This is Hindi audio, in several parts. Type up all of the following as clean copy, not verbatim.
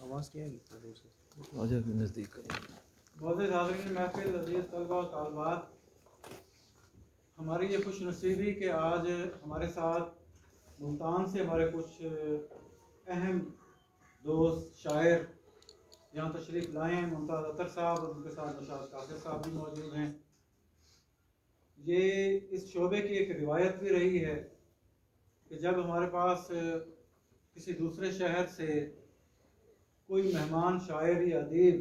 आवाज़ क्या है नज़दीक बहुत से हाज़रीन महफिल अज़ीज़ तलबा और तालिबात, हमारी ये खुश नसीबी कि आज हमारे साथ मुल्तान से हमारे कुछ अहम दोस्त शायर यहाँ तशरीफ़ लाए हैं। मुमताज़ अतर साहब और उनके साथ नशाद कासिर साहब भी मौजूद हैं। ये इस शोबे की एक रिवायत भी रही है कि जब हमारे पास किसी दूसरे शहर से कोई मेहमान शायर या अदीब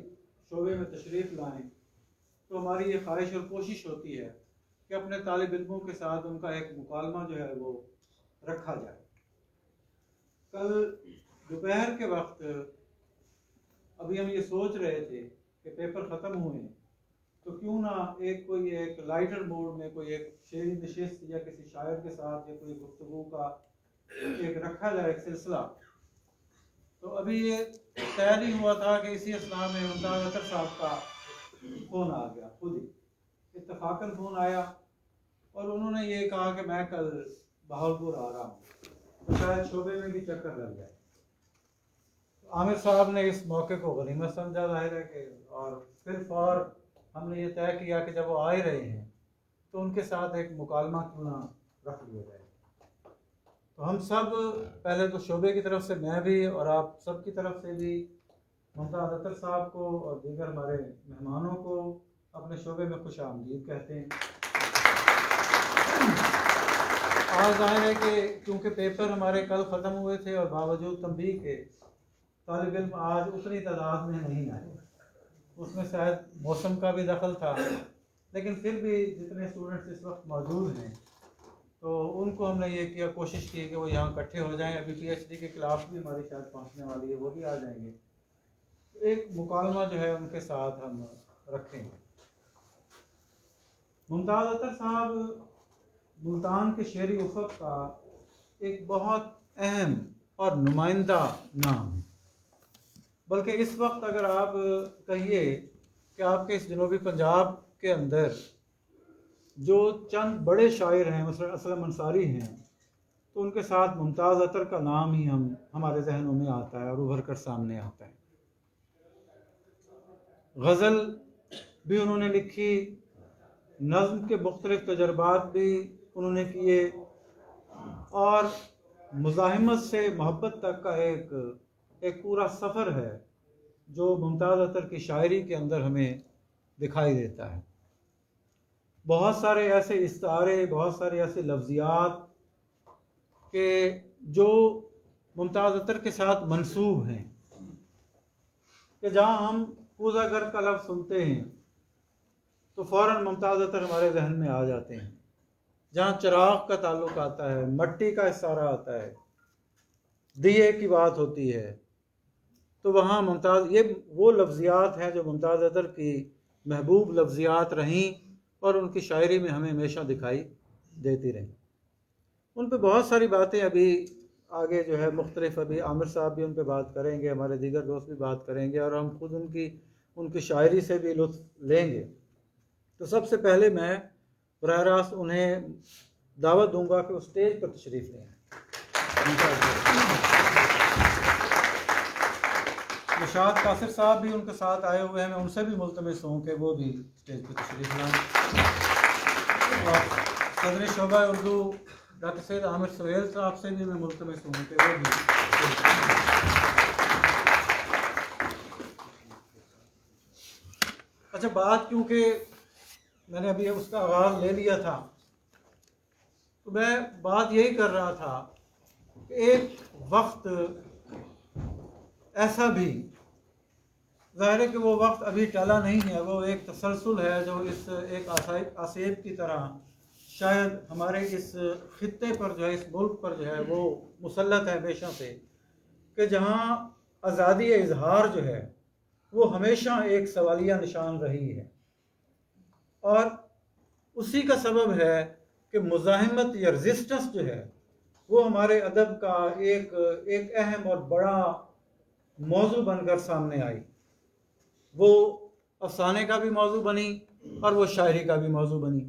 शोबे में तशरीफ़ लाएं तो हमारी ये ख्वाहिश और कोशिश होती है कि अपने तालिब इल्मों के साथ उनका एक मुकालमा जो है वो रखा जाए। कल दोपहर के वक्त अभी हम ये सोच रहे थे कि पेपर ख़त्म हुए तो क्यों ना कोई एक लाइटर मोड में कोई एक शेरी नशिस्त या किसी शायर के साथ या कोई गुफ्तगू का एक रखा जाए एक सिलसिला। तो अभी ये तय नहीं हुआ था कि इसी असना में मुमताज़ अतर साहब का फ़ोन आ गया, खुद ही इत्तफाकन फ़ोन आया और उन्होंने ये कहा कि मैं कल बहावलपुर आ रहा हूँ, तो शायद शोबे में भी चक्कर लग जाए। तो आमिर साहब ने इस मौके को गनीमत समझा जाहिर है कि, और फिर फौर हमने ये तय किया कि जब वो आ ही रहे हैं तो उनके साथ एक मुकालमा क्यों ना रख लिया जाए। तो हम सब पहले तो शोबे की तरफ से मैं भी और आप सब की तरफ से भी मुमताज़ अतर साहब को और दीगर हमारे मेहमानों को अपने शोबे में खुश आमदीद कहते हैं। आज जाहिर है कि क्योंकि पेपर हमारे कल ख़त्म हुए थे और बावजूद तंबीह के तालिब इल्म आज उतनी तादाद में नहीं आए, उसमें शायद मौसम का भी दखल था, लेकिन फिर भी जितने स्टूडेंट्स इस वक्त मौजूद हैं तो उनको हमने ये किया, कोशिश की कि वो यहाँ इकट्ठे हो जाएं। अभी PhD की क्लास भी हमारी शायद पहुँचने वाली है, वो भी आ जाएंगे। तो एक मुकालमा जो है उनके साथ हम रखेंगे। मुमताज़ अतर साहब मुल्तान के शेरी उफ़क़ का एक बहुत अहम और नुमाइंदा नाम है, बल्कि इस वक्त अगर आप कहिए कि आपके इस जनूबी पंजाब के अंदर जो चंद बड़े शायर हैं, मसलन असलम अंसारी हैं, तो उनके साथ मुमताज़ अतर का नाम ही हमारे जहनों में आता है और उभर कर सामने आता है। गज़ल भी उन्होंने लिखी, नज़्म के मुख्तलिफ तजर्बात भी उन्होंने किए और मुज़ाहिमत से मोहब्बत तक का एक पूरा सफ़र है जो मुमताज़ अतर की शायरी के अंदर हमें दिखाई देता है। बहुत सारे ऐसे इस्तारे, बहुत सारे ऐसे लफ्ज़ियात के जो मुमताज़ अतर के साथ मंसूब हैं कि जहाँ हम पूज़ागर का लफ्ज़ सुनते हैं तो फ़ौरन मुमताज़ अतर हमारे जहन में आ जाते हैं। जहाँ चिराग का ताल्लुक़ आता है, मट्टी का इशारा आता है, दिए की बात होती है, तो वहाँ मुमताज़ ये वो लफ्ज़ियात हैं जो मुमताज़ अतर की महबूब लफ्ज़ियात रहीं और उनकी शायरी में हमें हमेशा दिखाई देती रहीं। उन पे बहुत सारी बातें अभी आगे जो है मुख्तलिफ, अभी आमिर साहब भी उन पे बात करेंगे, हमारे दीगर दोस्त भी बात करेंगे और हम खुद उनकी शायरी से भी लुत्फ़ लेंगे। तो सबसे पहले मैं बराह रास्त उन्हें दावत दूंगा कि उस स्टेज पर तशरीफ़ लें। नशाद कासिर साहब भी उनके साथ आए हुए हैं, मैं उनसे भी मुल्तमिस हूँ कि वो भी स्टेज पर तशरीफ़ लाएँ। और सदर शोबा उर्दू डॉक्टर सैयद आमिर सुहेल साहब से भी मैं मुल्तमिस हूँ कि वो भी। अच्छा, बात क्योंकि मैंने अभी उसका आगाज़ ले लिया था तो मैं बात यही कर रहा था कि एक वक्त ऐसा भी ज़ाहिर है कि वो वक्त अभी टला नहीं है, वो एक तसलसल है जो इस एक आसेब की तरह शायद हमारे इस खित्ते पर जो है, इस मुल्क पर जो है वो मुसल्लत है हमेशा से, कि जहाँ आज़ादी इजहार जो है वो हमेशा एक सवालिया निशान रही है। और उसी का सबब है कि मुज़ाहिमत या रेजिस्टेंस जो है वो हमारे अदब का एक अहम और बड़ा मौजू बनकर सामने आई। वो अफसाने का भी मौजू बनी और वो शायरी का भी मौजू बनी।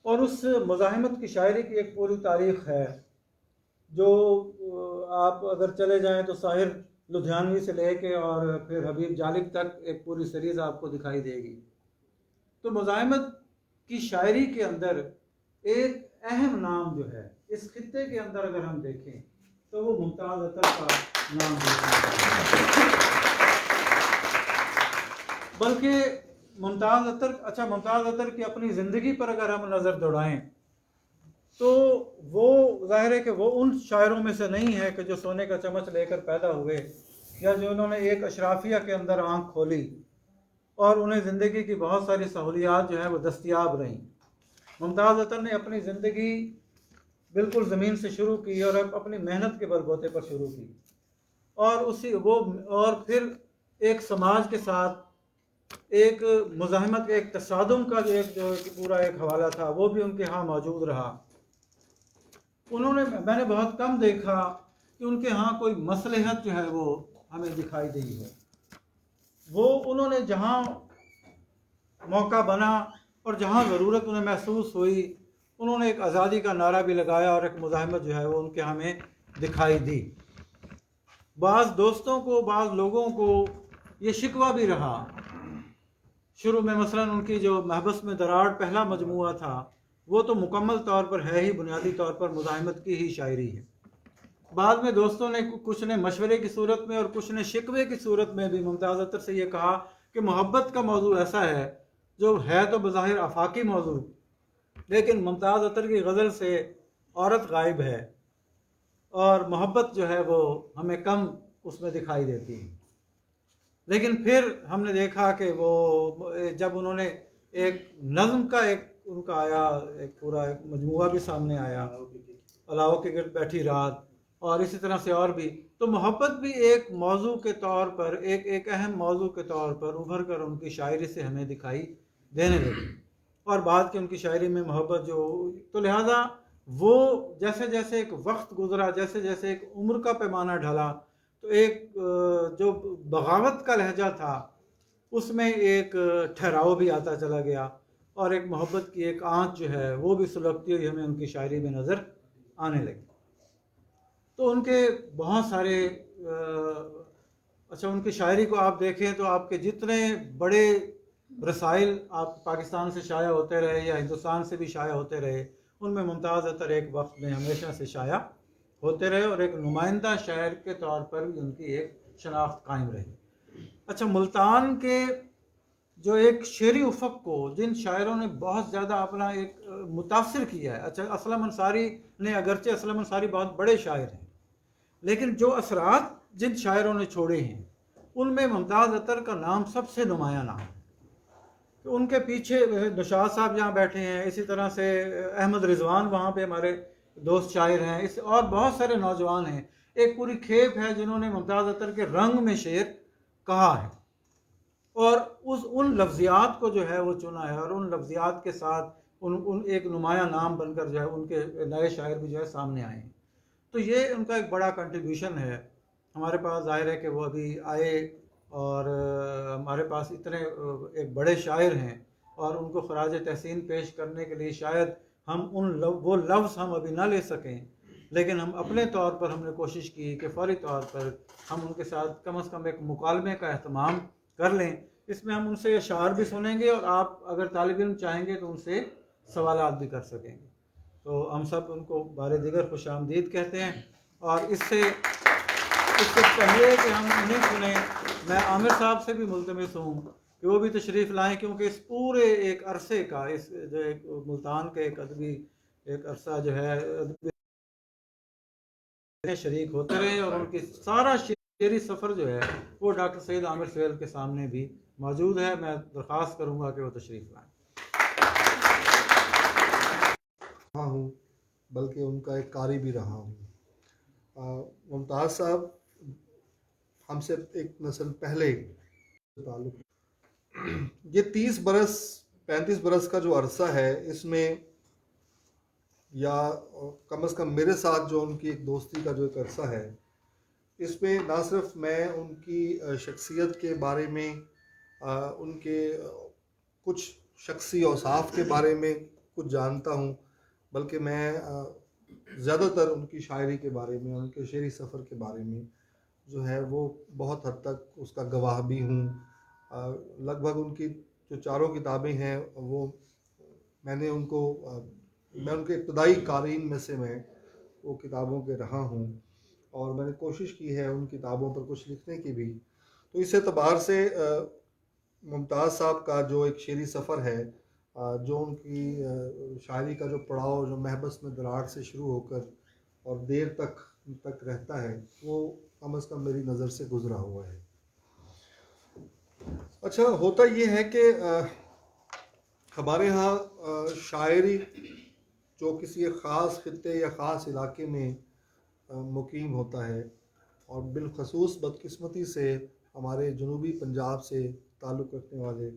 और उस मुज़ाहिमत की शायरी की एक पूरी तारीख़ है जो आप अगर चले जाएं तो साहिर लुधियानवी से लेके और फिर हबीब जालिब तक एक पूरी सीरीज़ आपको दिखाई देगी। तो मुज़ाहिमत की शायरी के अंदर एक अहम नाम जो है इस खित्ते के अंदर अगर हम देखें तो वो मुमताज़ अतर का नाम है। बल्कि मुमताज़ अतर, अच्छा मुमताज़ अतर की अपनी ज़िंदगी पर अगर हम नज़र दौड़ाएं तो वो ज़ाहिर है कि वो उन शायरों में से नहीं है कि जो सोने का चम्मच लेकर पैदा हुए या जो उन्होंने एक अशराफिया के अंदर आंख खोली और उन्हें ज़िंदगी की बहुत सारी सहूलियात जो हैं वो दस्तयाब रहीं। मुमताज़ अतर ने अपनी ज़िंदगी बिल्कुल ज़मीन से शुरू की और अपनी मेहनत के बलबूते पर शुरू की और और फिर एक समाज के साथ एक मुज़ाहिमत, एक तसादुम का जो पूरा एक हवाला था वो भी उनके यहाँ मौजूद रहा। मैंने बहुत कम देखा कि उनके यहाँ कोई मसलहत जो है वो हमें दिखाई दी है। वो उन्होंने जहाँ मौका बना और जहाँ ज़रूरत उन्हें महसूस हुई उन्होंने एक आज़ादी का नारा भी लगाया और एक मुज़ाहिमत जो है वो उनके हमें दिखाई दी। बाज़ दोस्तों को, बाज़ लोगों को ये शिकवा भी रहा शुरू में, मसलन उनकी जो महबस में दरार पहला मजमुआ था वो तो मुकम्मल तौर पर है ही, बुनियादी तौर पर मुज़ाहिमत की ही शायरी है। बाद में दोस्तों ने, कुछ ने मशवरे की सूरत में और कुछ ने शिकवे की सूरत में भी मुमताज़ अतर से ये कहा कि मोहब्बत का मौजू ऐसा है जो है तो बज़ाहिर आफाकी मौजू, लेकिन मुमताज़ अतर की गज़ल से औरत गायब है और मोहब्बत जो है वो हमें कम उसमें दिखाई देती है। लेकिन फिर हमने देखा कि वो जब उन्होंने एक नज़्म का एक उनका आया, एक पूरा एक मजमुआ भी सामने आया, अलाओ के गिर्द बैठी रात, और इसी तरह से और भी, तो मोहब्बत भी एक मौजू के तौर पर, एक अहम मौजू के तौर पर उभर कर उनकी शायरी से हमें दिखाई देने लगी। और बाद की उनकी शायरी में मोहब्बत जो, तो लिहाजा वो जैसे जैसे एक वक्त गुजरा, जैसे जैसे एक उम्र का पैमाना ढला, तो एक जो बगावत का लहजा था उसमें एक ठहराव भी आता चला गया और एक मोहब्बत की एक आँच जो है वो भी सुलगती हुई हमें उनकी शायरी में नज़र आने लगी। तो उनके बहुत सारे अच्छा, उनकी शायरी को आप देखें तो आपके जितने बड़े रसाइल आप पाकिस्तान से शाया होते रहे या हिंदुस्तान से भी शाया होते रहे, उनमें मुमताज़ अतर एक वक्त में हमेशा से शाया होते रहे और एक नुमाइंदा शायर के तौर पर भी उनकी एक शनाख्त कायम रही। अच्छा, मुल्तान के जो एक शेरी उफ़क़ को जिन शायरों ने बहुत ज़्यादा अपना एक मुतासिर किया है, अच्छा असलम अंसारी ने, अगरचे असलम अंसारी बहुत बड़े शायर हैं, लेकिन जो असरात जिन शायरों ने छोड़े हैं उनमें मुमताज़ अतर का नाम सबसे नुमायाँ नाम है। तो उनके पीछे निशात साहब यहाँ बैठे हैं, इसी तरह से अहमद रिजवान वहाँ पे हमारे दोस्त शायर हैं, इस और बहुत सारे नौजवान हैं। एक पूरी खेप है जिन्होंने मुमताज़ अतर के रंग में शेर कहा है और उन लफ्ज़ियात को जो है वो चुना है और उन लफ्ज़ियात के साथ उन एक नुमायाँ नाम बनकर जो है उनके नए शायर भी जो है सामने आए हैं। तो ये उनका एक बड़ा कंट्रीब्यूशन है। हमारे पास ज़ाहिर है कि वो अभी आए और हमारे पास इतने एक बड़े शायर हैं और उनको ख़राज तहसीन पेश करने के लिए शायद हम वो लफ्ज़ हम अभी ना ले सकें, लेकिन हम अपने तौर पर हमने कोशिश की कि फ़ौरी तौर पर हम उनके साथ कम से कम एक मुकालमे का एहतमाम कर लें। इसमें हम उनसे अशार भी सुनेंगे और आप अगर तालिब इल्म चाहेंगे तो उनसे सवालात भी कर सकेंगे। तो हम सब उनको बारे दिगर खुश आमदीद कहते हैं। और इससे पहले कि हम उन्हें सुने, मैं आमिर साहब से भी मुल्तमिस हूँ कि वो भी तशरीफ़ लाएँ, क्योंकि इस पूरे एक अरसे का, इस जो एक मुल्तान का एक अदबी एक अरसा जो है शरीक होते रहे और उनकी सारा शेरी सफ़र जो है वो डॉक्टर सैयद आमिर सुहेल के सामने भी मौजूद है। मैं दरख्वास्त करूँगा कि वो तशरीफ़ लाएँ। हाँ हूँ, बल्कि उनका एक कारी भी रहा हूँ। मुमताज़ साहब हमसे एक नस्ल पहले ताल्लुक़, ये 30 बरस 35 बरस का जो अरसा है इसमें, या कम से कम मेरे साथ जो उनकी एक दोस्ती का जो एक अरसा है, इसमें ना सिर्फ मैं उनकी शख्सियत के बारे में, उनके कुछ शख्सी औसाफ के बारे में कुछ जानता हूँ, बल्कि मैं ज़्यादातर उनकी शायरी के बारे में, उनके शेरी सफ़र के बारे में जो है वो बहुत हद तक उसका गवाह भी हूँ। लगभग उनकी जो चारों किताबें हैं वो मैंने उनको मैं उनके इब्तदाई क़ारीन में से मैं वो किताबों के रहा हूँ और मैंने कोशिश की है उन किताबों पर कुछ लिखने की भी। तो इस एतबार से मुमताज़ साहब का जो एक शेरी सफ़र है, जो उनकी शायरी का जो पड़ाव जो महबस में दरार से शुरू होकर और देर तक रहता है, वो कम अज़ कम मेरी नज़र से गुज़रा हुआ है। अच्छा, होता ये है कि हमारे यहाँ शायरी जो किसी एक ख़ास ख़ित्ते या ख़ास इलाके में मुकीम होता है और बिलखसूस बदकिस्मती से हमारे जनूबी पंजाब से ताल्लुक़ रखने वाले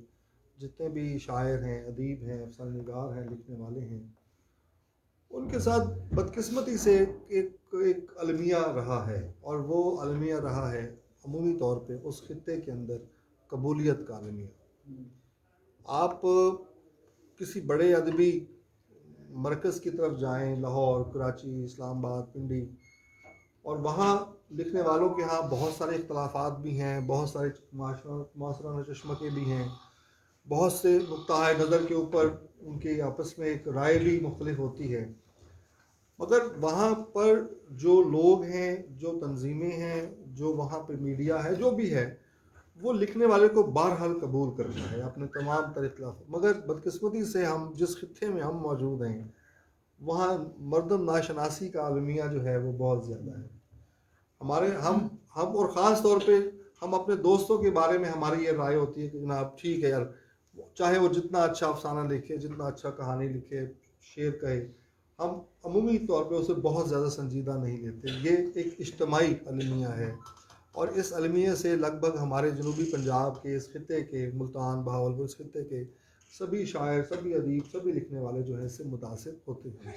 जितने भी शायर हैं, अदीब हैं, अफ़सानिगार हैं, लिखने वाले हैं, उनके साथ बदकिस्मती से एक अलमिया रहा है और वो अलमिया रहा है अमूमी तौर पे उस खित्ते के अंदर कबूलियत का अलमिया। आप किसी बड़े अदबी मरकज़ की तरफ जाएं, लाहौर, कराची, इस्लामाबाद, पिंडी, और वहाँ लिखने वालों के यहाँ बहुत सारे इख्तलाफात भी हैं, बहुत सारे माशराना चश्मके भी हैं, बहुत से नुक्ता नज़र के ऊपर उनके आपस में एक राय भी मुख्तलिफ होती है, मगर वहाँ पर जो लोग हैं, जो तंजीमें हैं, जो वहाँ पर मीडिया है, जो भी है, वो लिखने वाले को बहरहाल कबूल करता है अपने तमाम तर इख्तलाफ। मगर बदकिस्मती से हम जिस खित्ते में हम मौजूद हैं वहाँ मर्दम नाशनासी का अलमिया जो है वो बहुत ज़्यादा है। हमारे हम और ख़ास तौर पे हम अपने दोस्तों के बारे में हमारी ये राय होती है कि जनाब ठीक है यार, चाहे वो जितना अच्छा अफसाना लिखे, जितना अच्छा कहानी लिखे, शेर कहे, हम अमूमी तौर पे उसे बहुत ज़्यादा संजीदा नहीं लेते। ये एक इज्तिमाई अलमिया है और इस अलमिया से लगभग हमारे जनूबी पंजाब के इस खित्ते के, मुल्तान, बहावलपुर, इस खित्ते के सभी शायर, सभी अदीब, सभी लिखने वाले जो है इससे मुतासिर होते हैं।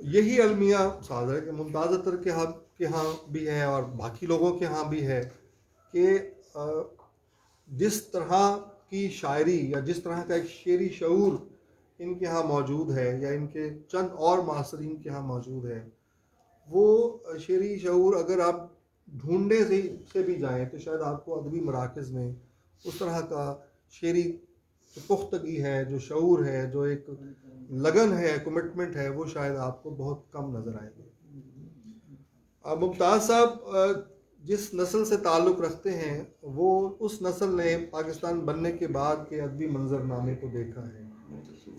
यही अलमिया सादर है कि मुमताज़ अतर के यहाँ भी है और बाकी लोगों के यहाँ भी है कि जिस तरह की शायरी या जिस तरह का एक शेरी शऊर इनके यहाँ मौजूद है या इनके चंद और मासरीन के यहाँ मौजूद है, वो शेरी शऊर अगर आप ढूंढने से भी जाएं तो शायद आपको अदबी मराकज़ में उस तरह का शेरी जो पुख्तगी है, जो शऊर है, जो एक लगन है, कमिटमेंट है, वो शायद आपको बहुत कम नज़र आएगी। मुमताज़ साहब जिस नस्ल से ताल्लुक़ रखते हैं वो उस नस्ल ने पाकिस्तान बनने के बाद के अदबी मंजरनामे को देखा है।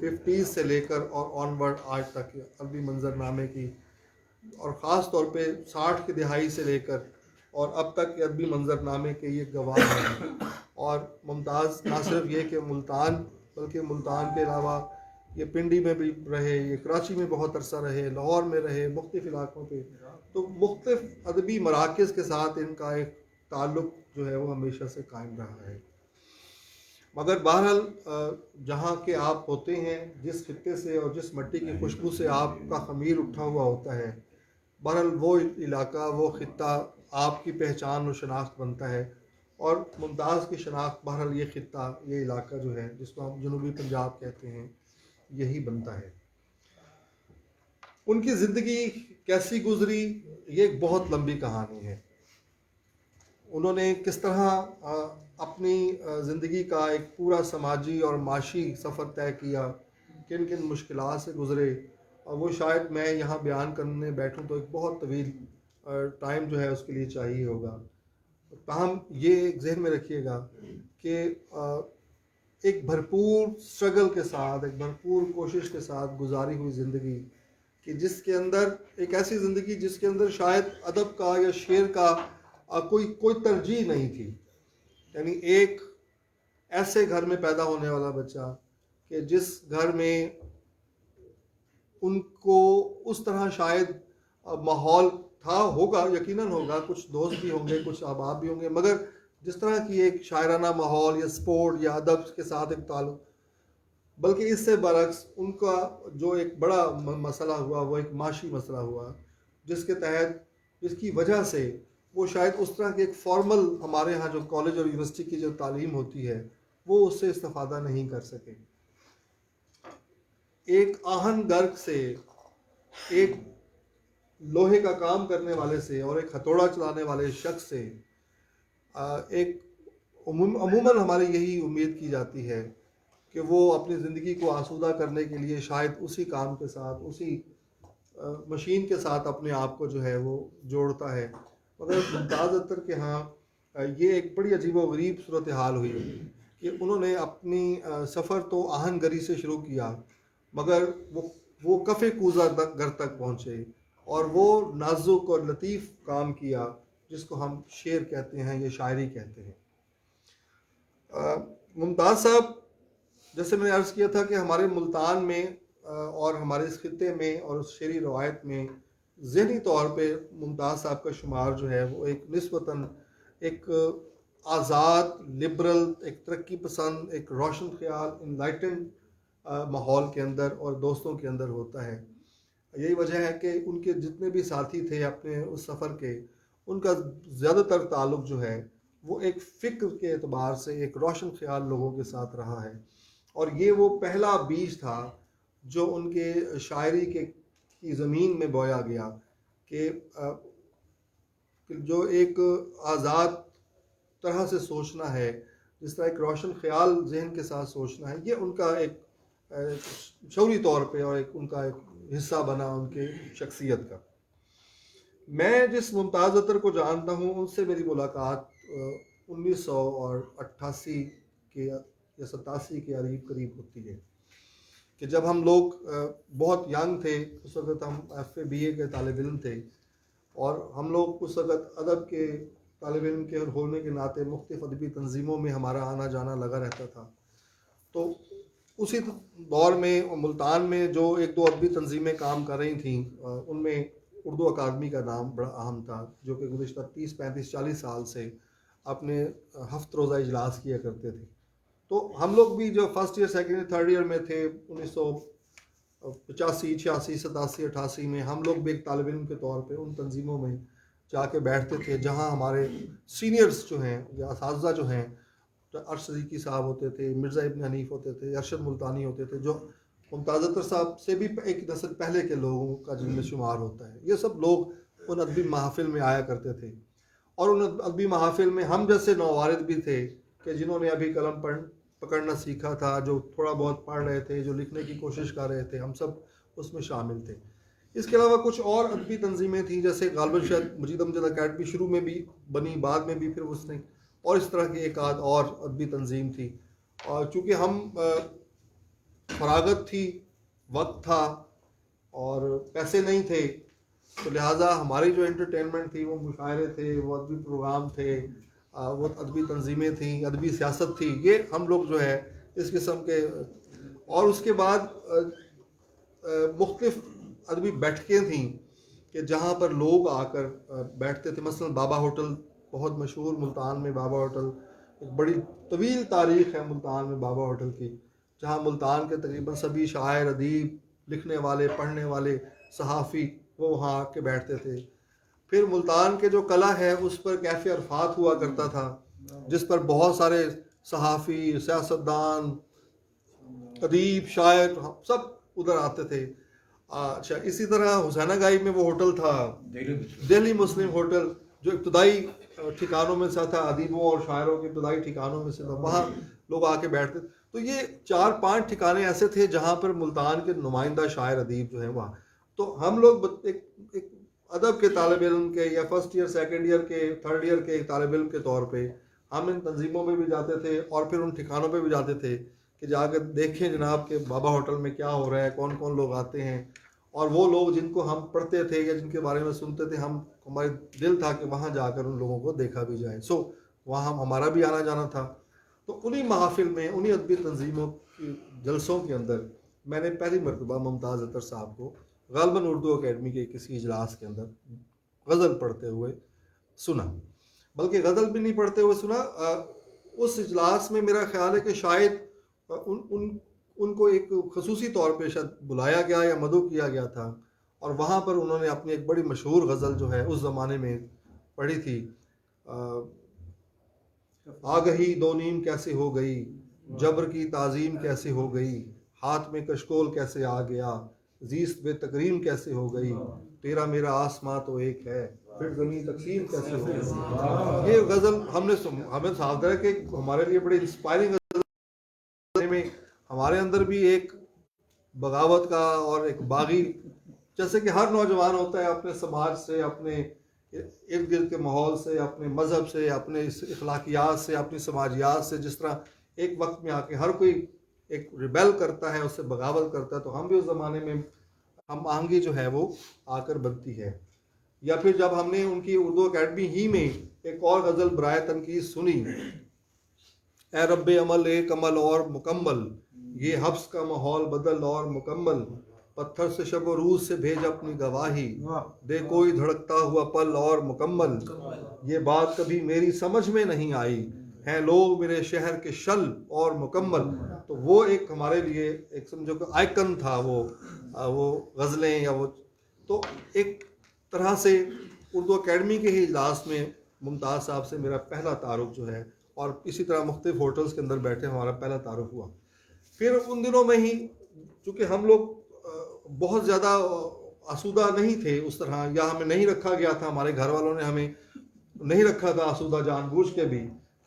50s से लेकर और ऑनवर्ड आज तक अदबी मंजरनामे की, और ख़ास तौर पे 60 की दिहाई से लेकर और अब तक के अदबी मंजरनामे के ये गवाह हैं। और मुमताज़ ना सिर्फ ये कि मुल्तान, बल्कि मुल्तान के अलावा ये पिंडी में भी रहे, ये कराची में बहुत अरसा रहे, लाहौर में रहे, मुख्तलिफ़ इलाक़ों पे, तो मुख्तलिफ़ अदबी मराकज़ के साथ इनका एक ताल्लुक़ जो है वो हमेशा से कायम रहा है। मगर बहरहाल जहाँ के आप होते हैं, जिस खित्ते से और जिस मिट्टी की खुशबू से आपका ख़मीर उठा हुआ होता है, बहरहाल वो इलाका, वो खित्ता आपकी पहचान और शनाख्त बनता है। और मुमताज़ की शनाख्त बहरहाल ये खित्ता, ये इलाका जो है जिसको हम जनूबी पंजाब कहते हैं, यही बनता है। उनकी ज़िंदगी कैसी गुजरी, ये एक बहुत लंबी कहानी है। उन्होंने किस तरह अपनी ज़िंदगी का एक पूरा समाजी और माशी सफ़र तय किया, किन किन मुश्किलात से गुज़रे, और वो शायद मैं यहाँ बयान करने बैठूँ तो एक बहुत तवील टाइम जो है उसके लिए चाहिए होगा। ताहम ये एक जहन में रखिएगा कि एक भरपूर स्ट्रगल के साथ, एक भरपूर कोशिश के साथ गुजारी हुई ज़िंदगी, कि जिसके अंदर एक ऐसी ज़िंदगी जिसके अंदर शायद अदब का या शेर का कोई तरजीह नहीं थी। यानी एक ऐसे घर में पैदा होने वाला बच्चा कि जिस घर में उनको उस तरह शायद माहौल था, होगा, यकीनन होगा, कुछ दोस्त भी होंगे, कुछ अहबाब भी होंगे, मगर जिस तरह की एक शायराना माहौल या स्पोर्ट या अदब के साथ एक ताल्लुक़, बल्कि इससे बरक्स उनका जो एक बड़ा मसला हुआ वो एक माशी मसला हुआ, जिसके तहत, जिसकी वजह से वो शायद उस तरह के एक फॉर्मल हमारे यहाँ जो कॉलेज और यूनिवर्सिटी की जो तालीम होती है वो उससे इस्तेफादा नहीं कर सके। एक आहन गर्क से एक लोहे का काम करने वाले से और एक हथौड़ा चलाने वाले शख्स से एक अमूमन हमारी यही उम्मीद की जाती है कि वो अपनी ज़िंदगी को आसूदा करने के लिए शायद उसी काम के साथ, उसी मशीन के साथ अपने आप को जो है वो जोड़ता है। मगर मुमताज़ अख्तर के यहाँ ये एक बड़ी अजीब व गरीब सूरत हाल हुई कि उन्होंने अपनी सफ़र तो आहनगरी से शुरू किया, मगर वो कफ़े कूज़ा घर तक पहुँचे और वो नाजुक और लतीफ़ काम किया जिसको हम शेर कहते हैं या शायरी कहते हैं। मुमताज़ साहब, जैसे मैंने अर्ज़ किया था कि हमारे मुल्तान में और हमारे इस खित्ते में और उस शेरी रवायत में ज़हनी तौर पे मुमताज़ साहब का शुमार जो है वो एक निस्बतन एक आज़ाद, लिबरल, एक तरक्की पसंद, एक रोशन ख्याल, इनलाइटेंड माहौल के अंदर और दोस्तों के अंदर होता है। यही वजह है कि उनके जितने भी साथी थे अपने उस सफ़र के, उनका ज़्यादातर ताल्लुक़ जो है वो एक फ़िक्र के एतबार से एक रोशन ख्याल लोगों के साथ रहा है। और ये वो पहला बीज था जो उनके शायरी की ज़मीन में बोया गया कि जो एक आज़ाद तरह से सोचना है, जिस तरह एक रोशन ख्याल जहन के साथ सोचना है, ये उनका एक शऊरी तौर पे और एक उनका एक हिस्सा बना उनके शख्सियत का। मैं जिस मुमताज़ अख्तर को जानता हूँ उनसे मेरी मुलाकात 1988 के या 87 के करीब होती है कि जब हम लोग बहुत यंग थे, उस वक़्त हम FA BA के तालिब इल्म थे और हम लोग उस वक़्त अदब के तालिब इल्म के होने के नाते मुख्तलिफ़ अदबी तंजीमों में हमारा आना जाना लगा रहता था। तो उसी दौर में मुल्तान में जो एक दो अदबी तंजीमें काम कर रही थीं, उनमें उर्दू अकादमी का नाम बड़ा अहम था, जो कि गुज़िश्ता 30, 35, 40 साल से अपने हफ्त रोज़ा इजलास किया करते थे। तो हम लोग भी जो first year, second year, third year में थे 1985, 86, 87, 88 में, हम लोग भी एक तालिब इल्म के तौर पे उन तंजीमों में जाके बैठते थे जहाँ हमारे सीनियर्स जो हैं या असातिज़ा जो हैं, तो अर्श सदीकी साहब होते थे, मिर्ज़ा इब्न हनीफ होते थे, अरशद मुल्तानी होते थे, जो मुमताज़ अख्तर साहब से भी एक नस्ल पहले के लोगों का जिनमें शुमार होता है। ये सब लोग उन अदबी महफ़िल में आया करते थे और उन अदबी महफ़िल में हम जैसे नौवारिद भी थे कि जिन्होंने अभी कलम पकड़ना सीखा था, जो थोड़ा बहुत पढ़ रहे थे, जो लिखने की कोशिश कर रहे थे, हम सब उसमें शामिल थे। इसके अलावा कुछ और अदबी तंजीमें थीं, जैसे गालिबन शायद मजीद अमजद अकेडमी शुरू में भी बनी, बाद में भी फिर उसने, और इस तरह की एक आध और अदबी तंजीम थी। और चूँकि हम फरागत थी, वक्त था और पैसे नहीं थे, तो लिहाजा हमारी जो एंटरटेनमेंट थी वो मुशायरे थे, वो अदबी प्रोग्राम थे, वो अदबी तंजीमें थी, अदबी सियासत थी, ये हम लोग जो है इस किस्म के। और उसके बाद मुख्तलिफ अदबी बैठकें थीं कि जहाँ पर लोग आकर बैठते थे। मसलन बाबा होटल बहुत मशहूर, मुल्तान में बाबा होटल एक बड़ी तवील तारीख़ है मुल्तान में बाबा होटल की, जहाँ मुल्तान के तकरीबन सभी शायर, अदीब, लिखने वाले, पढ़ने वाले, सहाफ़ी वो वहाँ आके बैठते थे। फिर मुल्तान के जो कला है उस पर कैफ़े अरफात हुआ करता था, जिस पर बहुत सारे सहाफ़ी, सियासतदान, अदीब, शायर सब उधर आते थे। अच्छा, इसी तरह हुसैना गाई में वो होटल था, दिल्ली मुस्लिम होटल, जो इब्तदाई ठिकानों में से था, अदीबों और शायरों के इब्तदाई ठिकानों में से था, वहाँ लोग आके बैठते। तो ये 4-5 ठिकाने ऐसे थे जहाँ पर मुल्तान के नुमाइंदा शायर अदीब जो हैं वहाँ। तो हम लोग एक अदब के तालिब इल्म के या फर्स्ट ईयर, सेकेंड ईयर के, थर्ड ईयर के तालिब इल्म के तौर पे हम इन तंजीमों में भी जाते थे और फिर उन ठिकानों पे भी जाते थे कि जाकर देखें जनाब के बाबा होटल में क्या हो रहा है, कौन कौन लोग आते हैं। और वो लोग जिनको हम पढ़ते थे या जिनके बारे में सुनते थे, हमारे दिल था कि वहाँ जाकर उन लोगों को देखा भी जाए। सो वहाँ हमारा भी आना जाना था। तो उन्हीं महफिल में, उन्हीं अदबी तंजीमों की जलसों के अंदर मैंने पहली मरतबा मुमताज़ अख्तर साहब को गालिबन उर्दू अकेडमी के किसी इजलास के अंदर गज़ल पढ़ते हुए सुना। बल्कि गज़ल भी नहीं पढ़ते हुए सुना, उस इजलास में मेरा ख्याल है कि शायद उनको एक खसूसी तौर पे शायद बुलाया गया या मदऊ किया गया था, और वहाँ पर उन्होंने अपनी एक बड़ी मशहूर गज़ल जो है उस ज़माने में पढ़ी थी, आगही दो नीम कैसे हो गई, जबर की ताज़ीम कैसे हो गई, हाथ में कशकोल कैसे आ गया, जीस्त बेतकरीम कैसे हो गई, तेरा मेरा आसमां तो एक है, फिर ज़मीन तकसीम कैसे हो गई। ये गज़ल हमें साफ है कि हमारे लिए बड़ी इंस्पायरिंग गज़ल में हमारे अंदर भी एक बगावत का और एक बागी, जैसे कि हर नौजवान होता है अपने समाज से, अपने इर्द गिर्द के माहौल से, अपने मज़हब से, अपने इखलाकियात से, अपनी समाजियात से, जिस तरह एक वक्त में आके हर कोई एक रिबेल करता है, उससे बगावत करता है, तो हम भी उस ज़माने में हम आहंगी जो है वो आकर बनती है। या फिर जब हमने उनकी उर्दू अकेडमी ही में एक और गज़ल बराए तनकीद सुनी, ए रब्बे अमल एक अमल और मुकम्मल, ये हफ्स का माहौल बदल और मुकम्मल, पत्थर से शब रूज से भेज अपनी गवाही, दे कोई धड़कता हुआ पल और मुकम्मल, ये बात कभी मेरी समझ में नहीं आई, हैं लोग मेरे शहर के शल और मुकम्मल। तो वो एक हमारे लिए एक समझो कि आइकन था वो गज़लें, या वो तो एक तरह से उर्दू अकेडमी के ही इजलास में मुमताज़ साहब से मेरा पहला तारुफ जो है, और इसी तरह मुख्तलिफ होटल्स के अंदर बैठे हमारा पहला तारुफ हुआ। फिर उन दिनों में ही चूँकि हम लोग बहुत ज़्यादा आसूदा नहीं थे उस तरह, या हमें नहीं रखा गया था, हमारे घर वालों ने हमें नहीं रखा था आसूदा जानबूझ के भी,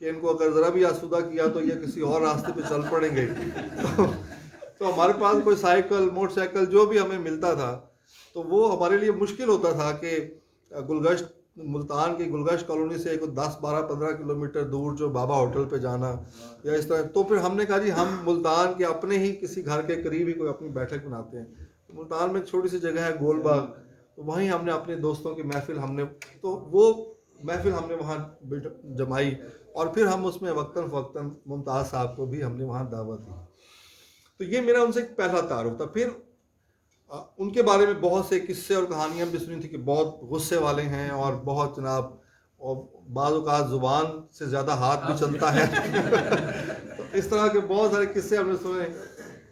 कि इनको अगर ज़रा भी आसूदा किया तो ये किसी और रास्ते पे चल पड़ेंगे। तो हमारे पास कोई साइकिल मोटरसाइकिल जो भी हमें मिलता था, तो वो हमारे लिए मुश्किल होता था कि गुलगश्त, मुल्तान की गुलगश्त कॉलोनी से एक 10-12-15 किलोमीटर दूर जो बाबा होटल पे जाना या इस तरह। तो फिर हमने कहा जी हम मुल्तान के अपने ही किसी घर के करीब ही कोई अपनी बैठक बनाते हैं। मुल्तान में एक छोटी सी जगह है गोलबाग, तो वहीं हमने अपने दोस्तों की महफिल वो महफिल हमने वहाँ जमाई, और फिर हम उसमें वक्तन फ़क्तन मुमताज़ साहब को भी हमने वहाँ दावत दी। तो ये मेरा उनसे एक पहला तारुफ था। फिर उनके बारे में बहुत से किस्से और कहानियाँ भी सुनी थी कि बहुत गुस्से वाले हैं और बहुत जनाब, और बाज़ औक़ात ज़ुबान से ज़्यादा हाथ भी चलता है। तो इस तरह के बहुत सारे किस्से हमने सुने।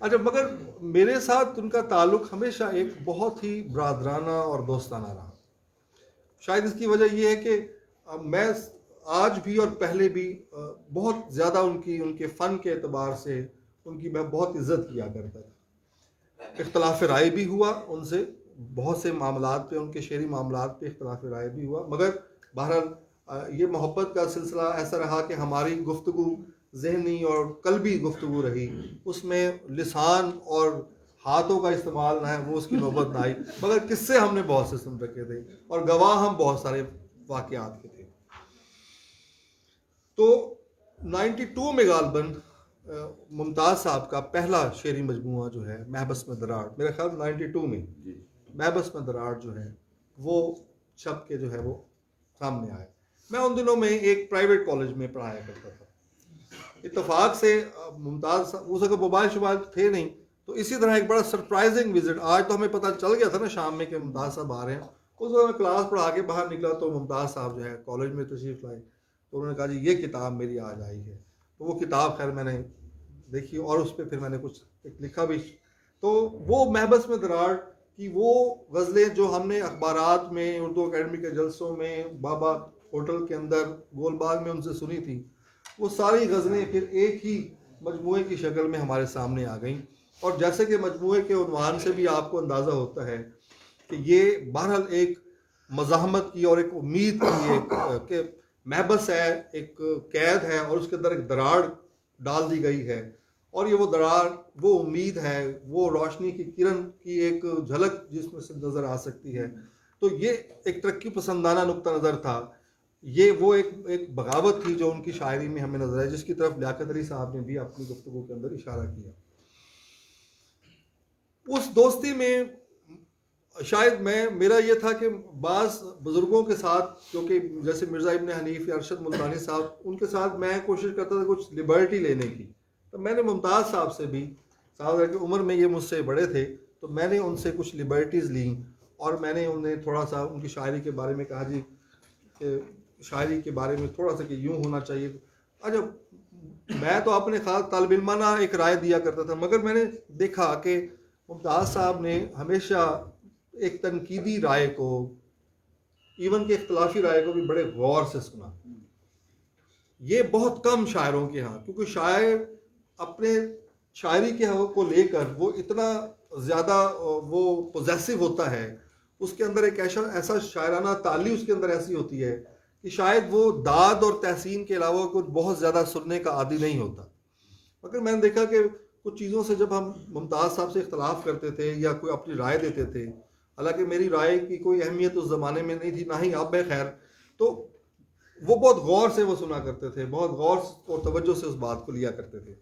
अच्छा, मगर मेरे साथ उनका ताल्लुक़ हमेशा एक बहुत ही बरादराना और दोस्ताना रहा। शायद इसकी वजह यह है कि मैं आज भी और पहले भी बहुत ज़्यादा उनके फ़न के एतबार से उनकी मैं बहुत इज़्ज़त किया करता था। इख्तलाफ राय भी हुआ उनसे, बहुत से मामलात पे, उनके शेरी मामलात पे इख्तलाफ राय भी हुआ, मगर बहरहाल ये मोहब्बत का सिलसिला ऐसा रहा कि हमारी गुफ्तगू ज़हनी और कल्बी गुफ्तगू रही, उसमें लिसान और हाथों का इस्तेमाल ना है वो उसकी नौबत ना आई, मगर किस्से हमने बहुत से सुन रखे थे और गवाह हम बहुत सारे वाक़यात के थे। तो 92 में गालबन मुमताज़ साहब का पहला शेरी मजमूआ जो है महबस में दरार, मेरा ख्याल 92 में महबस में दरार जो है वो छप के जो है वो सामने आया। मैं उन दिनों में एक प्राइवेट कॉलेज में पढ़ाया करता था। इत्तेफाक से मुमताज़ उस वक्त मोबाइल शोबाइल थे नहीं, तो इसी तरह एक बड़ा सरप्राइजिंग विजिट, आज तो हमें पता चल गया था ना शाम में कि मुमताज़ साहब आ रहे हैं, उस वक्त मैं क्लास पढ़ा के बाहर निकला तो मुमताज़ साहब जो है कॉलेज में तशरीफ़ लाए, तो उन्होंने कहा जी ये किताब मेरी आज आई है। तो वो किताब खैर मैंने देखी और उस पर फिर मैंने कुछ लिखा भी। तो वो महबस में दरार की वो गज़लें जो हमने अखबारात में, उर्दू अकेडमी के जलसों में, बाबा होटल के अंदर गोलबाग में उनसे सुनी थी, वो सारी गज़लें फिर एक ही मजमूए की शक्ल में हमारे सामने आ गई। और जैसे कि मजमूए के उन्वान से भी आपको अंदाज़ा होता है कि ये बहरहाल एक मज़ाहमत की और एक उम्मीद की कि महबस है, एक कैद है और उसके अंदर एक दरार डाल दी गई है, और ये वो दरार, वो उम्मीद है, वो रोशनी की किरण की एक झलक जिसमें से नज़र आ सकती है। तो ये एक तरक्की पसंदाना नुक्ता नज़र था, ये वो एक बगावत थी जो उनकी शायरी में हमें नजर है, जिसकी तरफ लियाकत अली साहब ने भी अपनी गुफ्तगू के अंदर इशारा किया। उस दोस्ती में शायद मेरा ये था कि बाज़ बुज़ुर्गों के साथ, क्योंकि जैसे मिर्ज़ा इब्न हनीफ या अरशद मुल्तानी साहब, उनके साथ मैं कोशिश करता था कुछ लिबर्टी लेने की। तो मैंने मुमताज़ साहब से भी, साहब की उम्र में ये मुझसे बड़े थे, तो मैंने उनसे कुछ लिबर्टीज़ ली और मैंने उन्हें थोड़ा सा उनकी शायरी के बारे में कहा जी कि शायरी के बारे में थोड़ा सा कि यूँ होना चाहिए। अच्छा, मैं तो अपने खास तालिब इल्माना एक राय दिया करता था, मगर मैंने देखा कि मुमताज़ साहब ने हमेशा एक तनकीदी राय को, इवन के इख्तलाफी राय को भी बड़े गौर से सुना। ये बहुत कम शायरों के यहाँ, क्योंकि शायर अपने शायरी के हक़ को लेकर वो इतना ज़्यादा वो पोजेसिव होता है, उसके अंदर एक ऐसा शायराना ताली उसके अंदर ऐसी होती है कि शायद वो दाद और तहसीन के अलावा कुछ बहुत ज़्यादा सुनने का आदी नहीं होता। मगर मैंने देखा कि कुछ चीज़ों से जब हम मुमताज़ साहब से इख्तलाफ करते थे या कोई अपनी राय देते थे, हालांकि मेरी राय की कोई अहमियत उस ज़माने में नहीं थी, ना ही अब है खैर, तो वो बहुत गौर से वो सुना करते थे, बहुत गौर और तवज्जो से उस बात को लिया करते थे।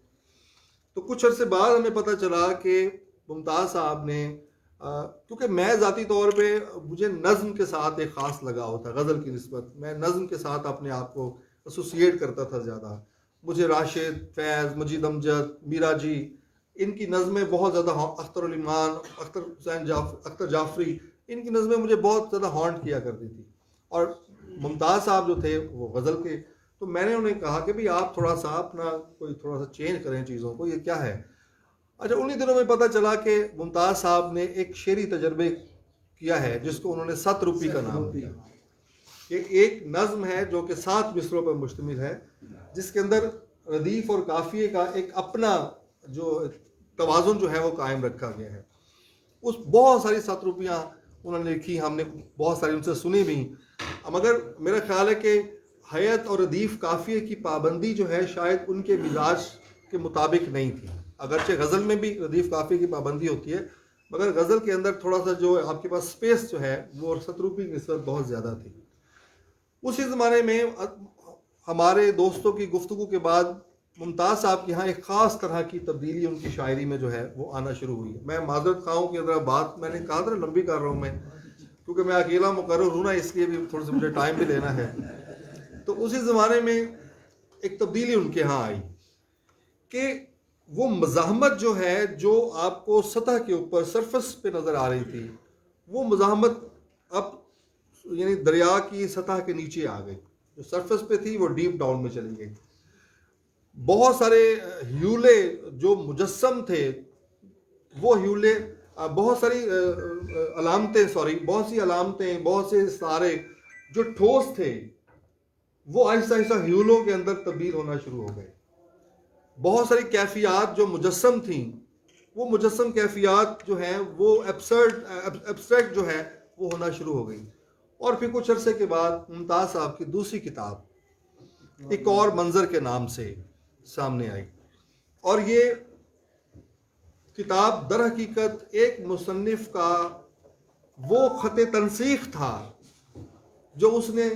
तो कुछ अरसे बाद हमें पता चला कि मुमताज़ साहब ने, क्योंकि मैं ज़ाती तौर पे मुझे नज़्म के साथ एक ख़ास लगाव था, गज़ल की निस्बत मैं नज़्म के साथ अपने आप को एसोसिएट करता था ज़्यादा। मुझे राशिद, फैज़, मजीद अमजद, मीरा जी, इनकी नज़में बहुत ज़्यादा, अख्तर उल ईमान, अख्तर जाफरी, इनकी नज़में मुझे बहुत ज़्यादा हॉन्ट किया करती थी। और मुमताज़ साहब जो थे वो गज़ल के, तो मैंने उन्हें कहा कि भाई आप थोड़ा सा अपना कोई थोड़ा सा चेंज करें चीज़ों को, ये क्या है। अच्छा, उन्हीं दिनों में पता चला कि मुमताज़ साहब ने एक शेरी तजर्बे किया है जिसको उन्होंने 7 रुपी का नाम दिया। ये एक नज़्म है जो कि 7 मिसरों पर मुश्तमिल है, जिसके अंदर रदीफ़ और काफ़िए का एक अपना जो तवाज़ुन जो है वो कायम रखा गया है। उस बहुत सारी 7 रुपयाँ उन्होंने लिखी, हमने बहुत सारी उनसे सुनी भी, मगर मेरा ख्याल है कि हयत और रदीफ़ काफ़िए की पाबंदी जो है शायद उनके मिजाज के मुताबिक नहीं थी। अगरचे गज़ल में भी रदीफ़ काफ़ी की पाबंदी होती है, मगर गज़ल के अंदर थोड़ा सा जो आपके पास स्पेस जो है वो 7 रुपये की निस्बत बहुत ज़्यादा थी। उसी ज़माने में हमारे दोस्तों की गुफ्तगू के बाद मुमताज़ साहब के यहाँ एक ख़ास तरह की तब्दीली उनकी शायरी में जो है वो आना शुरू हुई है। मैं माज़रत खाऊँ कि अगर बात मैंने कहा था लंबी कर रहा हूँ मैं, क्योंकि मैं अकेला मुकर्रर हूँ ना, इसलिए भी थोड़ा सा मुझे टाइम भी लेना है। तो उसी ज़माने में एक तब्दीली उनके यहाँ आई कि वो मज़ाहमत जो है जो आपको सतह के ऊपर सरफेस पे नज़र आ रही थी, वो मज़ाहमत अब यानी दरिया की सतह के नीचे आ गई। जो सरफेस पे थी वो डीप डाउन में चली गई। बहुत सारे ह्यूले जो मुजस्सम थे, वो ह्यूले बहुत सारी अलामतें, बहुत सी अलामतें, बहुत से सारे जो ठोस थे वो आहिस्ता आहिस्ता ह्यूलों के अंदर तब्दील होना शुरू हो गए। बहुत सारी कैफियात जो मुजस्सम थी, वो मुजस्सम कैफियात जो हैं वो एब्स्ट्रैक्ट जो है वो होना शुरू हो गई। और फिर कुछ अरसे के बाद मुमताज़ साहब की दूसरी किताब एक और मंजर के नाम से सामने आई, और ये किताब दर हकीकत एक मुसन्निफ का वो ख़त तनसीख था जो उसने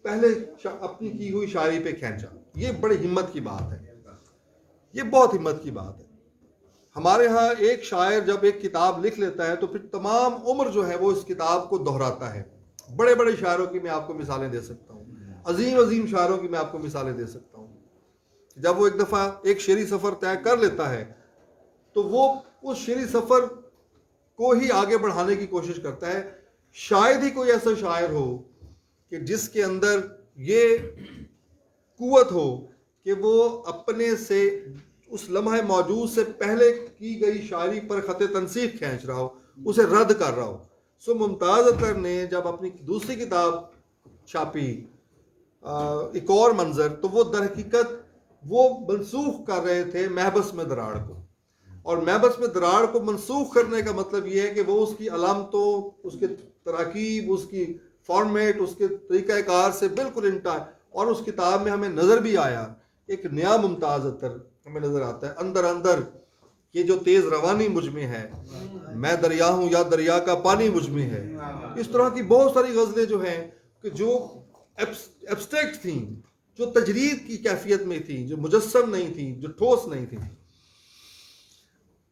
पहले अपनी की हुई शायरी पे खींचा। ये बड़ी हिम्मत की बात है, ये बहुत हिम्मत की बात है। हमारे यहाँ एक शायर जब एक किताब लिख लेता है तो फिर तमाम उम्र जो है वो इस किताब को दोहराता है। बड़े बड़े शायरों की मैं आपको मिसालें दे सकता हूँ, अजीम अजीम शायरों की मैं आपको मिसालें दे सकता हूँ। जब वो एक दफ़ा एक शेरी सफ़र तय कर लेता है तो वो उस शेरी सफ़र को ही आगे बढ़ाने की कोशिश करता है। शायद ही कोई ऐसा शायर हो कि जिसके अंदर ये कुव्वत हो कि वो अपने से उस लम्हे मौजूद से पहले की गई शायरी पर ख़त तनसीख खींच रहा हो, उसे रद्द कर रहा हो। सो मुमताज़ अतर ने जब अपनी दूसरी किताब छापी एक और मंजर, तो वो दर हकीकत वो मनसूख कर रहे थे महबस में दरार को। और महबस में दरार को मनसूख करने का मतलब ये है कि वो उसकी अलामतों, उसके तराकीब, उसकी फॉर्मेट, उसके तरीक़ाकार से बिल्कुल इंटा। और उस किताब में हमें नज़र भी आया एक नया मुमताज़ अतर हमें नज़र आता है। अंदर अंदर ये जो तेज़ रवानी मुझ में है, मैं दरिया हूँ या दरिया का पानी मुझ में है, इस तरह की बहुत सारी गज़लें जो हैं कि जो एब्स्ट्रैक्ट थी, जो तजरीद की कैफियत में थी, जो मुजस्सम नहीं थी, जो ठोस नहीं थी।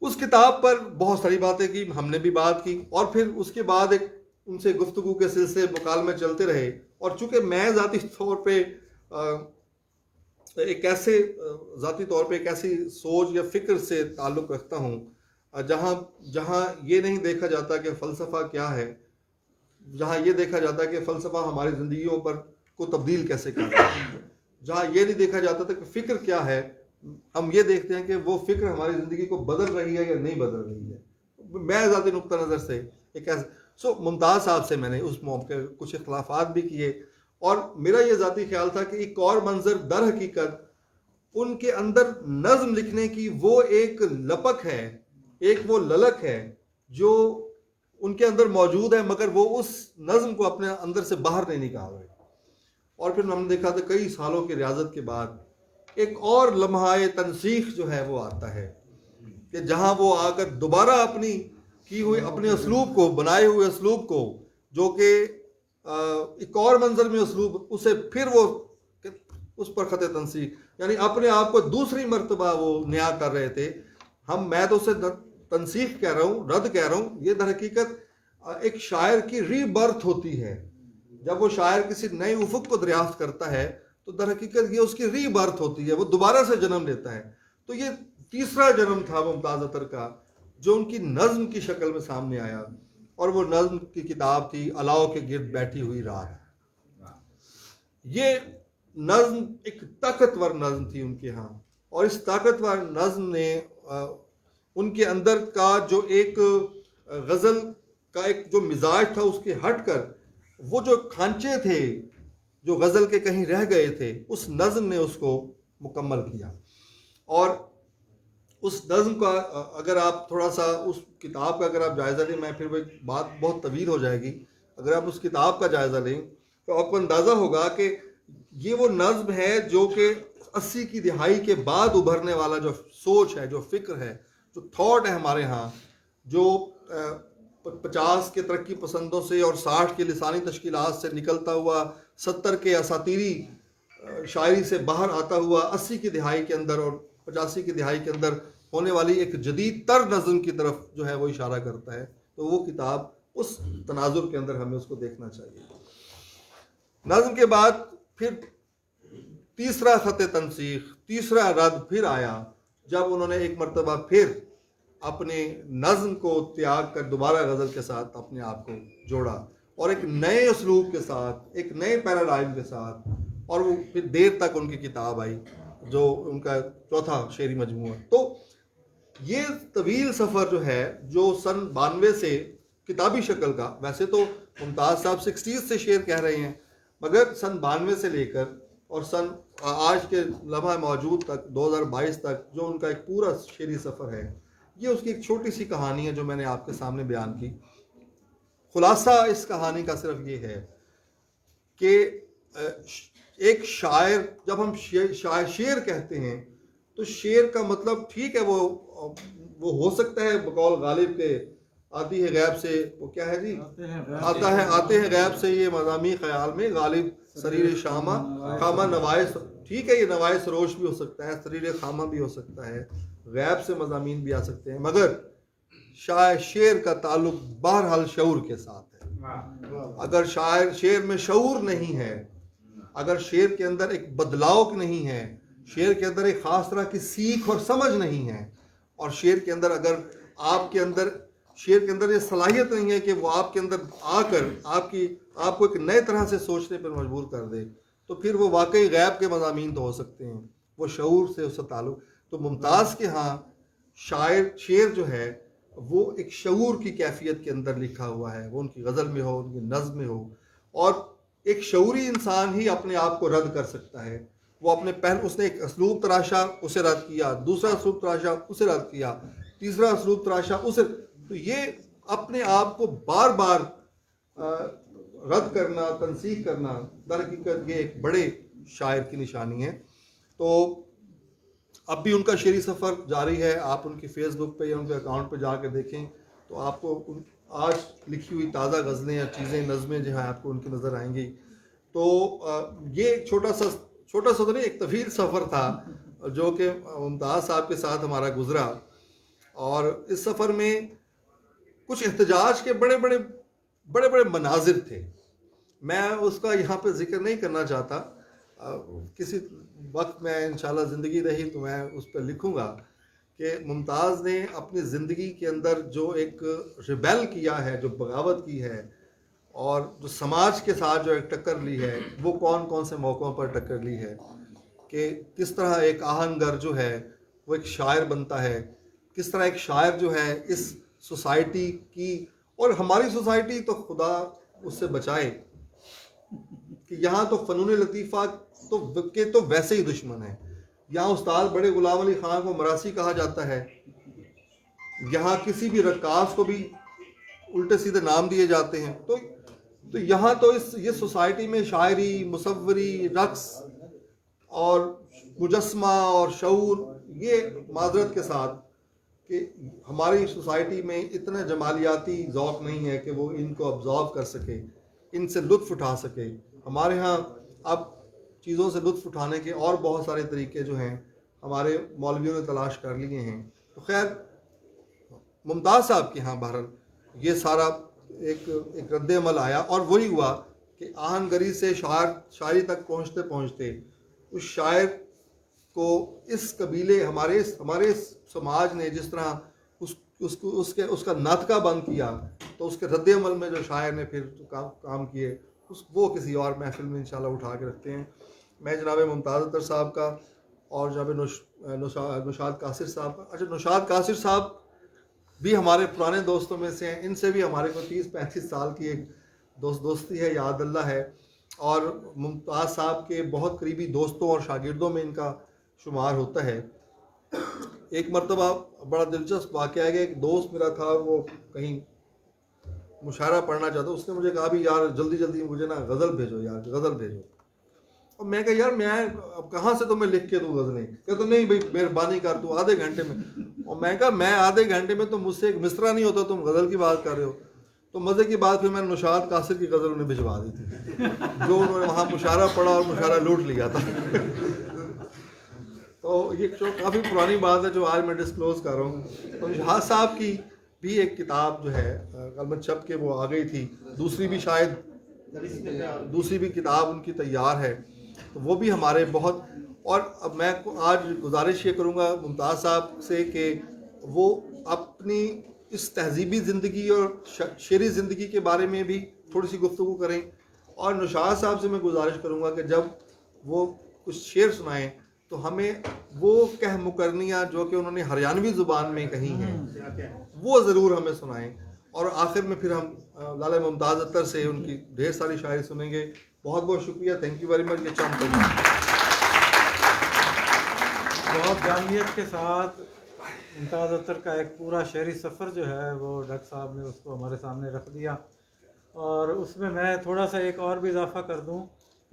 उस किताब पर बहुत सारी बातें की, हमने भी बात की, और फिर उसके बाद एक उनसे गुफ्तगू के सिलसिले मुकालमे चलते रहे। और चूँकि मैं ज़ाती तौर पर एक ऐसे ज़ाती तौर पे एक ऐसी सोच या फ़िक्र से ताल्लुक़ रखता हूँ जहाँ ये नहीं देखा जाता कि फ़लसफ़ा क्या है, जहाँ ये देखा जाता है कि फ़लसफ़ा हमारी ज़िंदगियों पर को तब्दील कैसे कर रहा है, जहाँ ये नहीं देखा जाता था कि फ़िक्र क्या है, हम ये देखते हैं कि वो फ़िक्र हमारी ज़िंदगी को बदल रही है या नहीं बदल रही है। मैं ज़ाती नुक्ता नज़र से एक ऐसे मुमताज़ साहब से मैंने उस मौके कुछ इख्तलाफात भी किए, और मेरा ये ज़ाती ख्याल था कि एक और मंजर दर हकीकत उनके अंदर नज़्म लिखने की वो एक लपक है, एक वो ललक है जो उनके अंदर मौजूद है, मगर वो उस नज़्म को अपने अंदर से बाहर नहीं निकाल रहे। और फिर हमने देखा था कई सालों की रियाजत के बाद एक और लम्हाए तनसीख जो है वो आता है कि जहां वो आकर दोबारा अपनी की हुई अपने असलूब को, बनाए हुए असलूब को, जो कि एक और मंजर में असलूब, उसे फिर वो उस पर खत तनसीख, यानी अपने आप को दूसरी मर्तबा वो नया कर रहे थे। मैं तो उसे तनसीख कह रहा हूँ, रद्द कह रहा हूँ। ये दर हकीकत एक शायर की रीबर्थ होती है। जब वो शायर किसी नए उफुक को दरियाफ्त करता है तो दर हकीकत ये उसकी रीबर्थ होती है, वो दोबारा से जन्म लेता है। तो ये तीसरा जन्म था मुमताज़ अतर का, जो उनकी नज्म की शक्ल में सामने आया, और वो नज्म की किताब थी अलाव के गिर्द बैठी हुई रात। ये नज्म एक ताकतवर नज्म थी उनके यहाँ, और इस ताकतवर नज्म ने उनके अंदर का जो एक गज़ल का एक जो मिजाज था उसके हटकर वो जो खांचे थे जो गज़ल के कहीं रह गए थे, उस नज़्म ने उसको मुकम्मल किया। और उस नज़्म का अगर आप थोड़ा सा उस किताब का अगर आप जायज़ा लें, मैं फिर वो बात बहुत तवील हो जाएगी, अगर आप उस किताब का जायज़ा लें तो आपको अंदाज़ा होगा कि ये वो नज़्म है जो कि 80 की दिहाई के बाद उभरने वाला जो सोच है, जो फ़िक्र है, जो थॉट है हमारे यहाँ, जो 50 के तरक्की पसंदों से और 60 के लिसानी तश्कीलात से निकलता हुआ 70 के असातीरी शायरी से बाहर आता हुआ 80 की दिहाई के अंदर और 85 की दिहाई के अंदर होने वाली एक जदीद तर नज़्म की तरफ जो है वो इशारा करता है। तो वो किताब उस तनाजुर के अंदर हमें उसको देखना चाहिए। नज़्म के बाद फिर तीसरा खत तनसीख, तीसरा रद्द फिर आया, जब उन्होंने एक मरतबा फिर अपने नज़्म को त्याग कर दोबारा गज़ल के साथ अपने आप को जोड़ा, और एक नए उसलूब के साथ, एक नए पैराडाइम के साथ, और वो फिर देर तक उनकी किताब आई जो उनका चौथा शेरी मजमूआ। तो ये तवील सफ़र जो है, जो सन 92 से किताबी शक्ल का, वैसे तो मुमताज़ साहब 60s से शेर कह रहे हैं, मगर सन 92 से लेकर और सन आज के लम्हा मौजूद तक 2022 तक जो उनका एक पूरा शेरी सफ़र है, ये उसकी एक छोटी सी कहानी है जो मैंने आपके सामने बयान की। खुलासा इस कहानी का सिर्फ ये है कि एक शायर, जब हम शेर कहते हैं तो शेर का मतलब ठीक है, वो हो सकता है बकौल गालिब के आती है गैब से, वो क्या है जी, आते हैं गैब से ये मज़ामी ख्याल में गालिब सरीर शामा खामा नवाइस, ठीक है, ये नवाइस रोश भी हो सकता है, सरीर खामा भी हो सकता है, गैब से मज़ामीन भी आ सकते हैं, मगर शेर का ताल्लुक बहरहाल शऊर के साथ है। अगर शेर में शऊर नहीं है, अगर शेर के अंदर एक बदलाव नहीं है, शेर के अंदर एक ख़ास तरह की सीख और समझ नहीं है, और शेर के अंदर अगर आपके अंदर शेर के अंदर ये सलाहियत नहीं है कि वो आपके अंदर आकर आपको एक नए तरह से सोचने पर मजबूर कर दे, तो फिर वो वाकई गैब के मज़ामीन तो हो सकते हैं, वो शऊर से उसका ताल्लुक। तो मुमताज़ के यहाँ शेर जो है वो एक शऊर की कैफियत के अंदर लिखा हुआ है, वो उनकी गज़ल में हो, उनकी नज़्म में हो, और एक शऊरी इंसान ही अपने आप को रद्द कर सकता है। वो अपने उसने एक असलूब तराशा, उसे रद्द किया, दूसरा असलूब तराशा, उसे रद्द किया, तीसरा असलूब तराशा, उसे, तो ये अपने आप को बार बार रद्द करना, तनसीख करना, दर हकीकत ये एक बड़े शायर की निशानी है। तो अब भी उनका शेरी सफ़र जारी है, आप उनकी फेसबुक पे या उनके अकाउंट पे जाकर देखें तो आपको आज लिखी हुई ताज़ा गज़लें या चीज़ें, नज़में जो है आपको उनकी नज़र आएंगी। तो ये छोटा सा तो नहीं, एक तवील सफ़र था जो कि मुमताज़ साहब के साथ हमारा गुजरा, और इस सफ़र में कुछ एहतजाज के बड़े बड़े मनाजिर थे। मैं उसका यहाँ पे जिक्र नहीं करना चाहता, किसी वक्त मैं इंशाल्लाह ज़िंदगी रही तो मैं उस पर लिखूँगा कि मुमताज़ ने अपनी ज़िंदगी के अंदर जो एक रिबेल किया है, जो बगावत की है, और जो समाज के साथ जो एक टक्कर ली है, वो कौन कौन से मौक़ों पर टक्कर ली है, कि किस तरह एक आहनगर जो है वो एक शायर बनता है, किस तरह एक शायर जो है इस सोसाइटी की, और हमारी सोसाइटी तो खुदा उससे बचाए कि यहाँ तो फ़नून लतीफ़ा तो वैसे ही दुश्मन है। यहाँ उस्ताद बड़े गुलाम अली ख़ान को मरासी कहा जाता है, यहाँ किसी भी रक्कास को भी उल्टे सीधे नाम दिए जाते हैं। तो यहाँ तो ये सोसाइटी में शायरी, मुसव्वरी, रक्स और मुजस्मा और शऊर, ये माजरत के साथ कि हमारी सोसाइटी में इतना जमालियाती ज़ौक़ नहीं है कि वो इनको अब्जॉर्व कर सके, इनसे लुत्फ़ उठा सके। हमारे यहाँ अब चीज़ों से लुत्फ़ उठाने के और बहुत सारे तरीके जो हैं हमारे मौलवियों ने तलाश कर लिए हैं। तो खैर मुमताज़ साहब के यहाँ बहरहाल ये सारा एक रद्द अमल आया और वही हुआ कि आहनगरी से शायरी तक पहुँचते पहुँचते उस शायर को इस कबीले हमारे समाज ने जिस तरह उसका नातका बंद किया, तो उसके रद्द अमल में जो शायर ने फिर काम किए वो किसी और महफिल में इंशाल्लाह उठा के रखते हैं। मैं जनाब मुमताज़ अतर साहब का और जनाब नौशाद कासिर साहब का, अच्छा नौशाद कासिर साहब भी हमारे पुराने दोस्तों में से हैं। इनसे भी हमारे को 30-35 साल की एक दोस्ती है, याद अल्लाह है। और मुमताज़ साहब के बहुत करीबी दोस्तों और शागिर्दों में इनका शुमार होता है। एक मरतबा बड़ा दिलचस्प वाक़या है कि एक दोस्त मेरा था, वो कहीं मुशायरा पढ़ना चाहता, उसने मुझे कहा भी यार जल्दी मुझे ना गज़ल भेजो यार, गज़ल भेजो। और मैं कहा यार मैं अब कहाँ से तुम्हें लिख के दूँ गज़लें? कहते नहीं भाई मेहरबानी कर, तू आधे घंटे में। और मैं कहा मैं आधे घंटे में तो मुझसे एक मिसरा नहीं होता, तुम गज़ल की बात कर रहे हो। तो मज़े की बात फिर मैंने नौशाद कासिर की गज़ल उन्हें भिजवा दी थी जो उन्होंने वहाँ मुशायरा पढ़ा और मुशायरा लूट लिया था। तो ये काफ़ी पुरानी बात है जो आज मैं डिस्क्लोज़ कर रहा हूँ। तो जहाज साहब की भी एक किताब जो है कलमत छप के वो आ गई थी, दूसरी भी शायद दूसरी भी किताब उनकी तैयार है, तो वो भी हमारे बहुत। और अब मैं आज गुजारिश ये करूँगा मुमताज़ साहब से कि वो अपनी इस तहजीबी ज़िंदगी और शेरी ज़िंदगी के बारे में भी थोड़ी सी गुफ्तगू करें। और नौशाद साहब से मैं गुजारिश करूँगा कि जब वो कुछ शेर सुनाएं तो हमें वो कह मुकरनियाँ जो कि उन्होंने हरियाणवी ज़ुबान में कही हैं वो ज़रूर हमें सुनाएं। और आखिर में फिर हम लाला मुमताज़ अतर से उनकी ढेर सारी शायरी सुनेंगे। बहुत बहुत शुक्रिया, थैंक यू वेरी मच। ये चंद बहुत जानियत के साथ मुमताज़ अतर का एक पूरा शहरी सफ़र जो है वो डॉक्टर साहब ने उसको हमारे सामने रख दिया। और उसमें मैं थोड़ा सा एक और भी इजाफ़ा कर दूं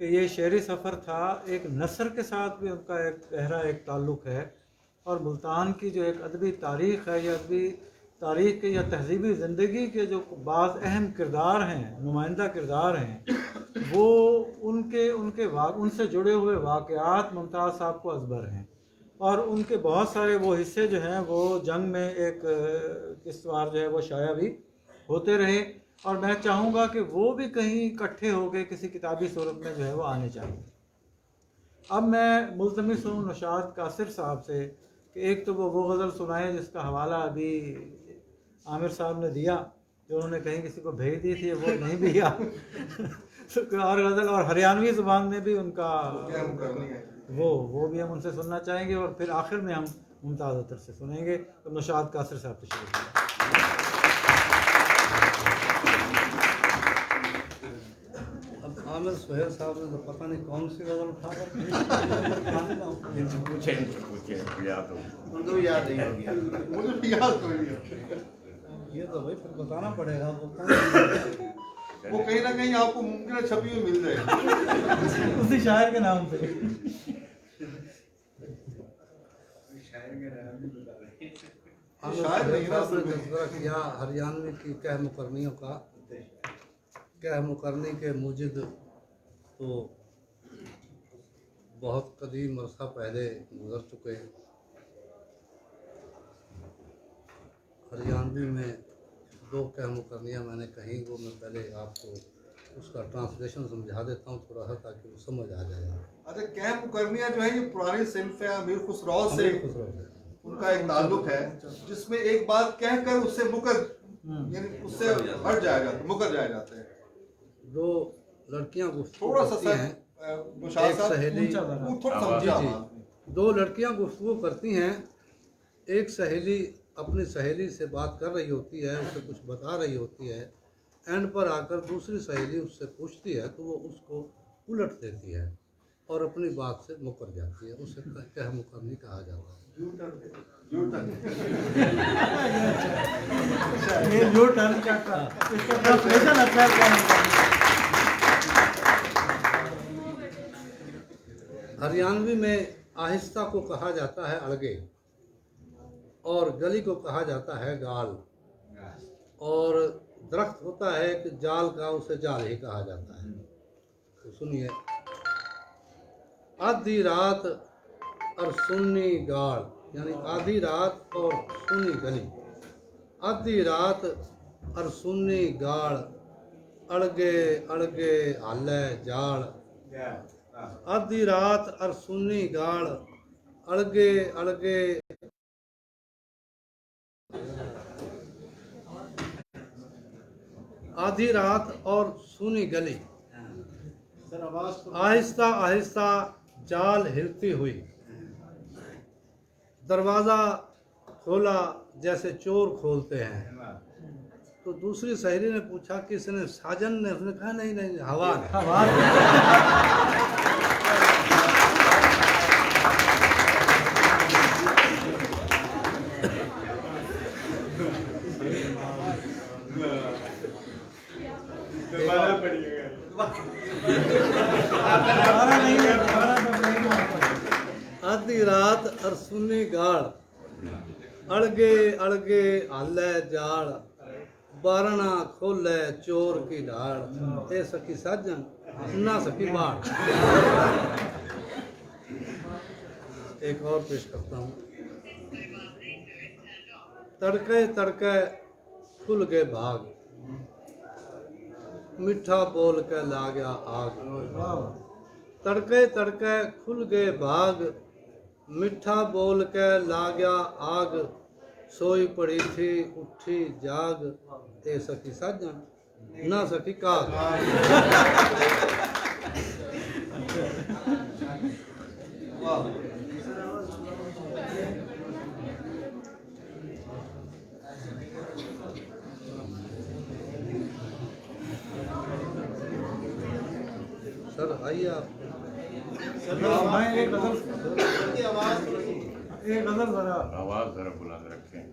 कि ये शहरी सफ़र था, एक नसर के साथ भी उनका एक गहरा एक ताल्लुक़ है। और मुल्तान की जो एक अदबी तारीख़ है या अदबी तारीख़ के या तहज़ीबी ज़िंदगी के जो बाज़ अहम किरदार हैं, नुमाइंदा किरदार हैं, वो उनसे जुड़े हुए वाक़यात मुमताज़ साहब को अज़बर हैं। और उनके बहुत सारे वो हिस्से जो हैं वो जंग में एक किस्तवार जो है वो शाया भी होते रहे। और मैं चाहूँगा कि वो भी कहीं इकट्ठे हो गए किसी किताबी सूरत में जो है वो आने चाहिए। अब मैं मुल्तमिस हूँ नौशाद कासिर साहब से कि एक तो वो गज़ल सुनाए जिसका हवाला अभी आमिर साहब ने दिया, जो उन्होंने कहीं किसी को भेज दी थी, वो नहीं दिया। और गज़ल और हरियाणवी ज़ुबान में भी उनका वो भी हम उनसे सुनना चाहेंगे। और फिर आखिर में हम मुमताज़ अतर से सुनेंगे। तो नौशाद कासिर साहब तशरीफ़। आमिर सुहेल साहब ने तो पता नहीं कौन सी गज़ल उठा उनको भी याद नहीं हो गया, मुझे भी याद नहीं है। ये तो भाई फिर बताना पड़ेगा वो कहीं ना कहीं आपको मुमकिन छपी हुई मिल जाएगी उसी शायर के नाम पे। किया हरियाणवी की कह मुकरनियों का। कह मुकरनी के मुजिद तो बहुत कदीम अरसा पहले गुजर चुके। हरियाणवी में दो कह मुकरनियाँ मैंने कहीं, वो मैं पहले आपको उसका ट्रांसलेशन समझा देता हूँ थोड़ा सा ताकि वो समझ आ जाए। अच्छा, कह मुकरनियाँ जो है ये पुरानी सिंफ है अमीर खुसरो से उनका एक ताल्लुक है, जिसमें एक बात कहकर उससे मुकर यानी उससे हट जाएगा, मुकर जाया जाता है। दो लड़कियां गुफ्तगू थोड़ा सा करती हैं, एक सहेली दो लड़कियां गुफ्तगू करती हैं। एक सहेली अपनी सहेली से बात कर रही होती है, उसे कुछ बता रही होती है। एंड पर आकर दूसरी सहेली उससे पूछती है तो वो उसको उलट देती है। और अपनी बात से मुकर जाती है, उसे कह मुकरनी कहा जाता है। ये जो टर्न का इसका ट्रांसलेशन अच्छा है। हरियाणवी में आहिस्ता को कहा जाता है अड़गे, और गली को कहा जाता है गाल, और दरख्त होता है कि जाल का, उसे जाल ही कहा जाता है। तो सुनिए, आधी रात और सुन्नी गाड़, यानी आधी रात और सुन्नी गली। आधी रात और सुन्नी गाड़, अड़गे अड़गे हाले जाड़। आधी रात और सुन्नी गाड़, अड़गे अड़गे आधी रात और सुनी गली। आहिस्ता आहिस्ता जाल हिलती हुई, दरवाजा खोला जैसे चोर खोलते हैं। तो दूसरी सहेली ने पूछा किसने? साजन ने। उसने कहा नहीं नहीं, हवा ने। आधी रात और सुनी गाड़, अड़गे अड़गे हाले जाड़, बारना खोले चोर की ढाड़। ए सखी साजन ना सकी बाढ़। एक और पेश करता हूँ। तड़के तड़के खुल गए भाग, मीठा बोल के ला गया आग। तड़के तड़के खुल गए भाग, मीठा बोल के ला गया आग। सोई पड़ी थी उठी जाग, ए सखी साजन ना सखी काग। सर आइए आप। एक गजल जरा आवाज जरा बुलंद रखें।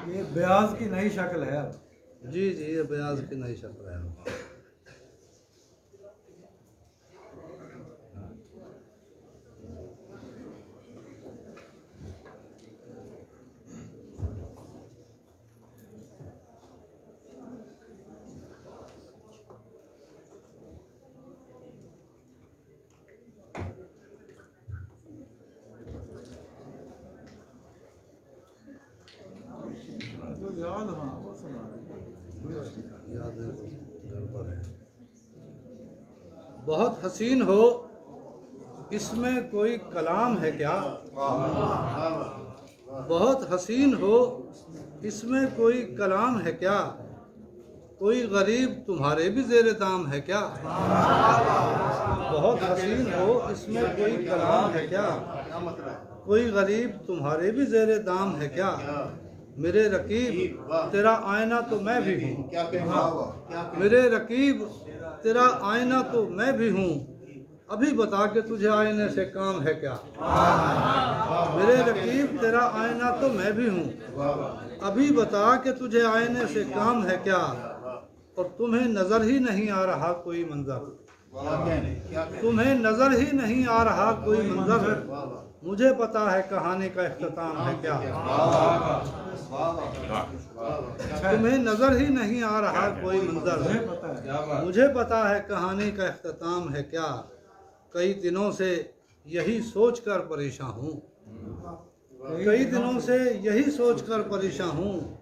ये ब्याज की नई शक्ल है। जी जी, ये ब्याज की नई शक्ल है। याद हाँ वो सुना याद है तो गड़बड़ है। बहुत हसीन हो इसमें कोई कलाम है क्या? बहुत हसीन हो इसमें कोई कलाम है क्या? कोई गरीब तुम्हारे भी ज़ेरे दाम है क्या? बहुत हसीन हो इसमें कोई कलाम है क्या? कोई गरीब तुम्हारे भी ज़ेरे दाम है क्या? मेरे रकीब तेरा आईना तो मैं भी हूँ। मेरे रकीब तेरा आईना तो मैं भी हूँ। अभी बता के तुझे आईने से काम है क्या? मेरे रकीब तेरा आईना तो मैं भी हूँ। अभी बता के तुझे आईने से काम है क्या? और तुम्हें नजर ही नहीं आ रहा कोई मंजर। तुम्हें नजर ही नहीं आ रहा कोई मंजर। मुझे पता है कहानी का इख्तिताम है क्या? तुम्हें नजर ही नहीं आ रहा कोई मंजर। मुझे पता है कहानी का इख्तिताम है क्या? कई दिनों से यही सोच कर परेशान हूँ। कई दिनों से यही सोच कर परेशान हूँ।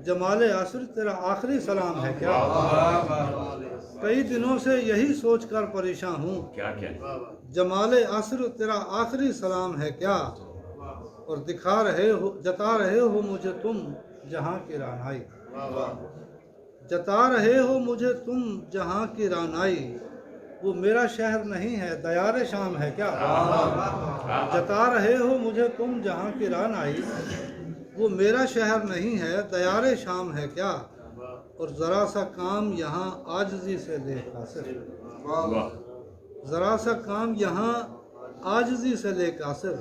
जमाले असर तेरा आखिरी सलाम है क्या? कई दिनों से यही सोच कर परेशान हूँ। क्या क्या जमाले असर तेरा आखिरी सलाम है क्या? और दिखा रहे हो जता रहे हो मुझे तुम जहाँ की रानाई। जता रहे हो मुझे तुम जहाँ की रानाई। वो मेरा शहर नहीं है दयारे शाम है क्या। जता रहे हो मुझे तुम जहाँ की रान आई, वो मेरा शहर नहीं है दयारे शाम है क्या। और ज़रा सा काम यहाँ आजिज़ी से ले कासिर, ज़रा सा काम यहाँ आजिज़ी से ले कासिर,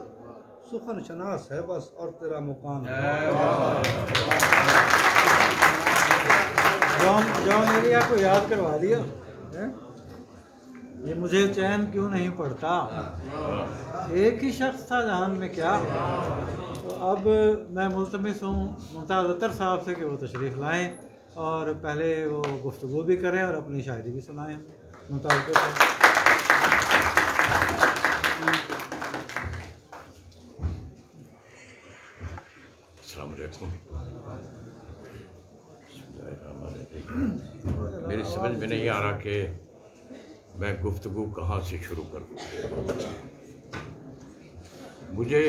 सुखन शनास है बस और तेरा मुकाम है। जॉन एरिया को याद करवा दिया है? ये मुझे चैन क्यों नहीं पड़ता, एक ही शख्स था जहान में क्या। तो अब मैं मुल्तमिस हूँ मुमताज़ अतर साहब से कि वो तशरीफ़ लाएँ और पहले वो गुफ्तगू भी करें और अपनी शायरी भी सुनाएँ। मुमताज़ को अस्सलाम वालेकुम। मेरी समझ में नहीं आ रहा कि मैं गुफ्तगू कहाँ से शुरू करूँ। मुझे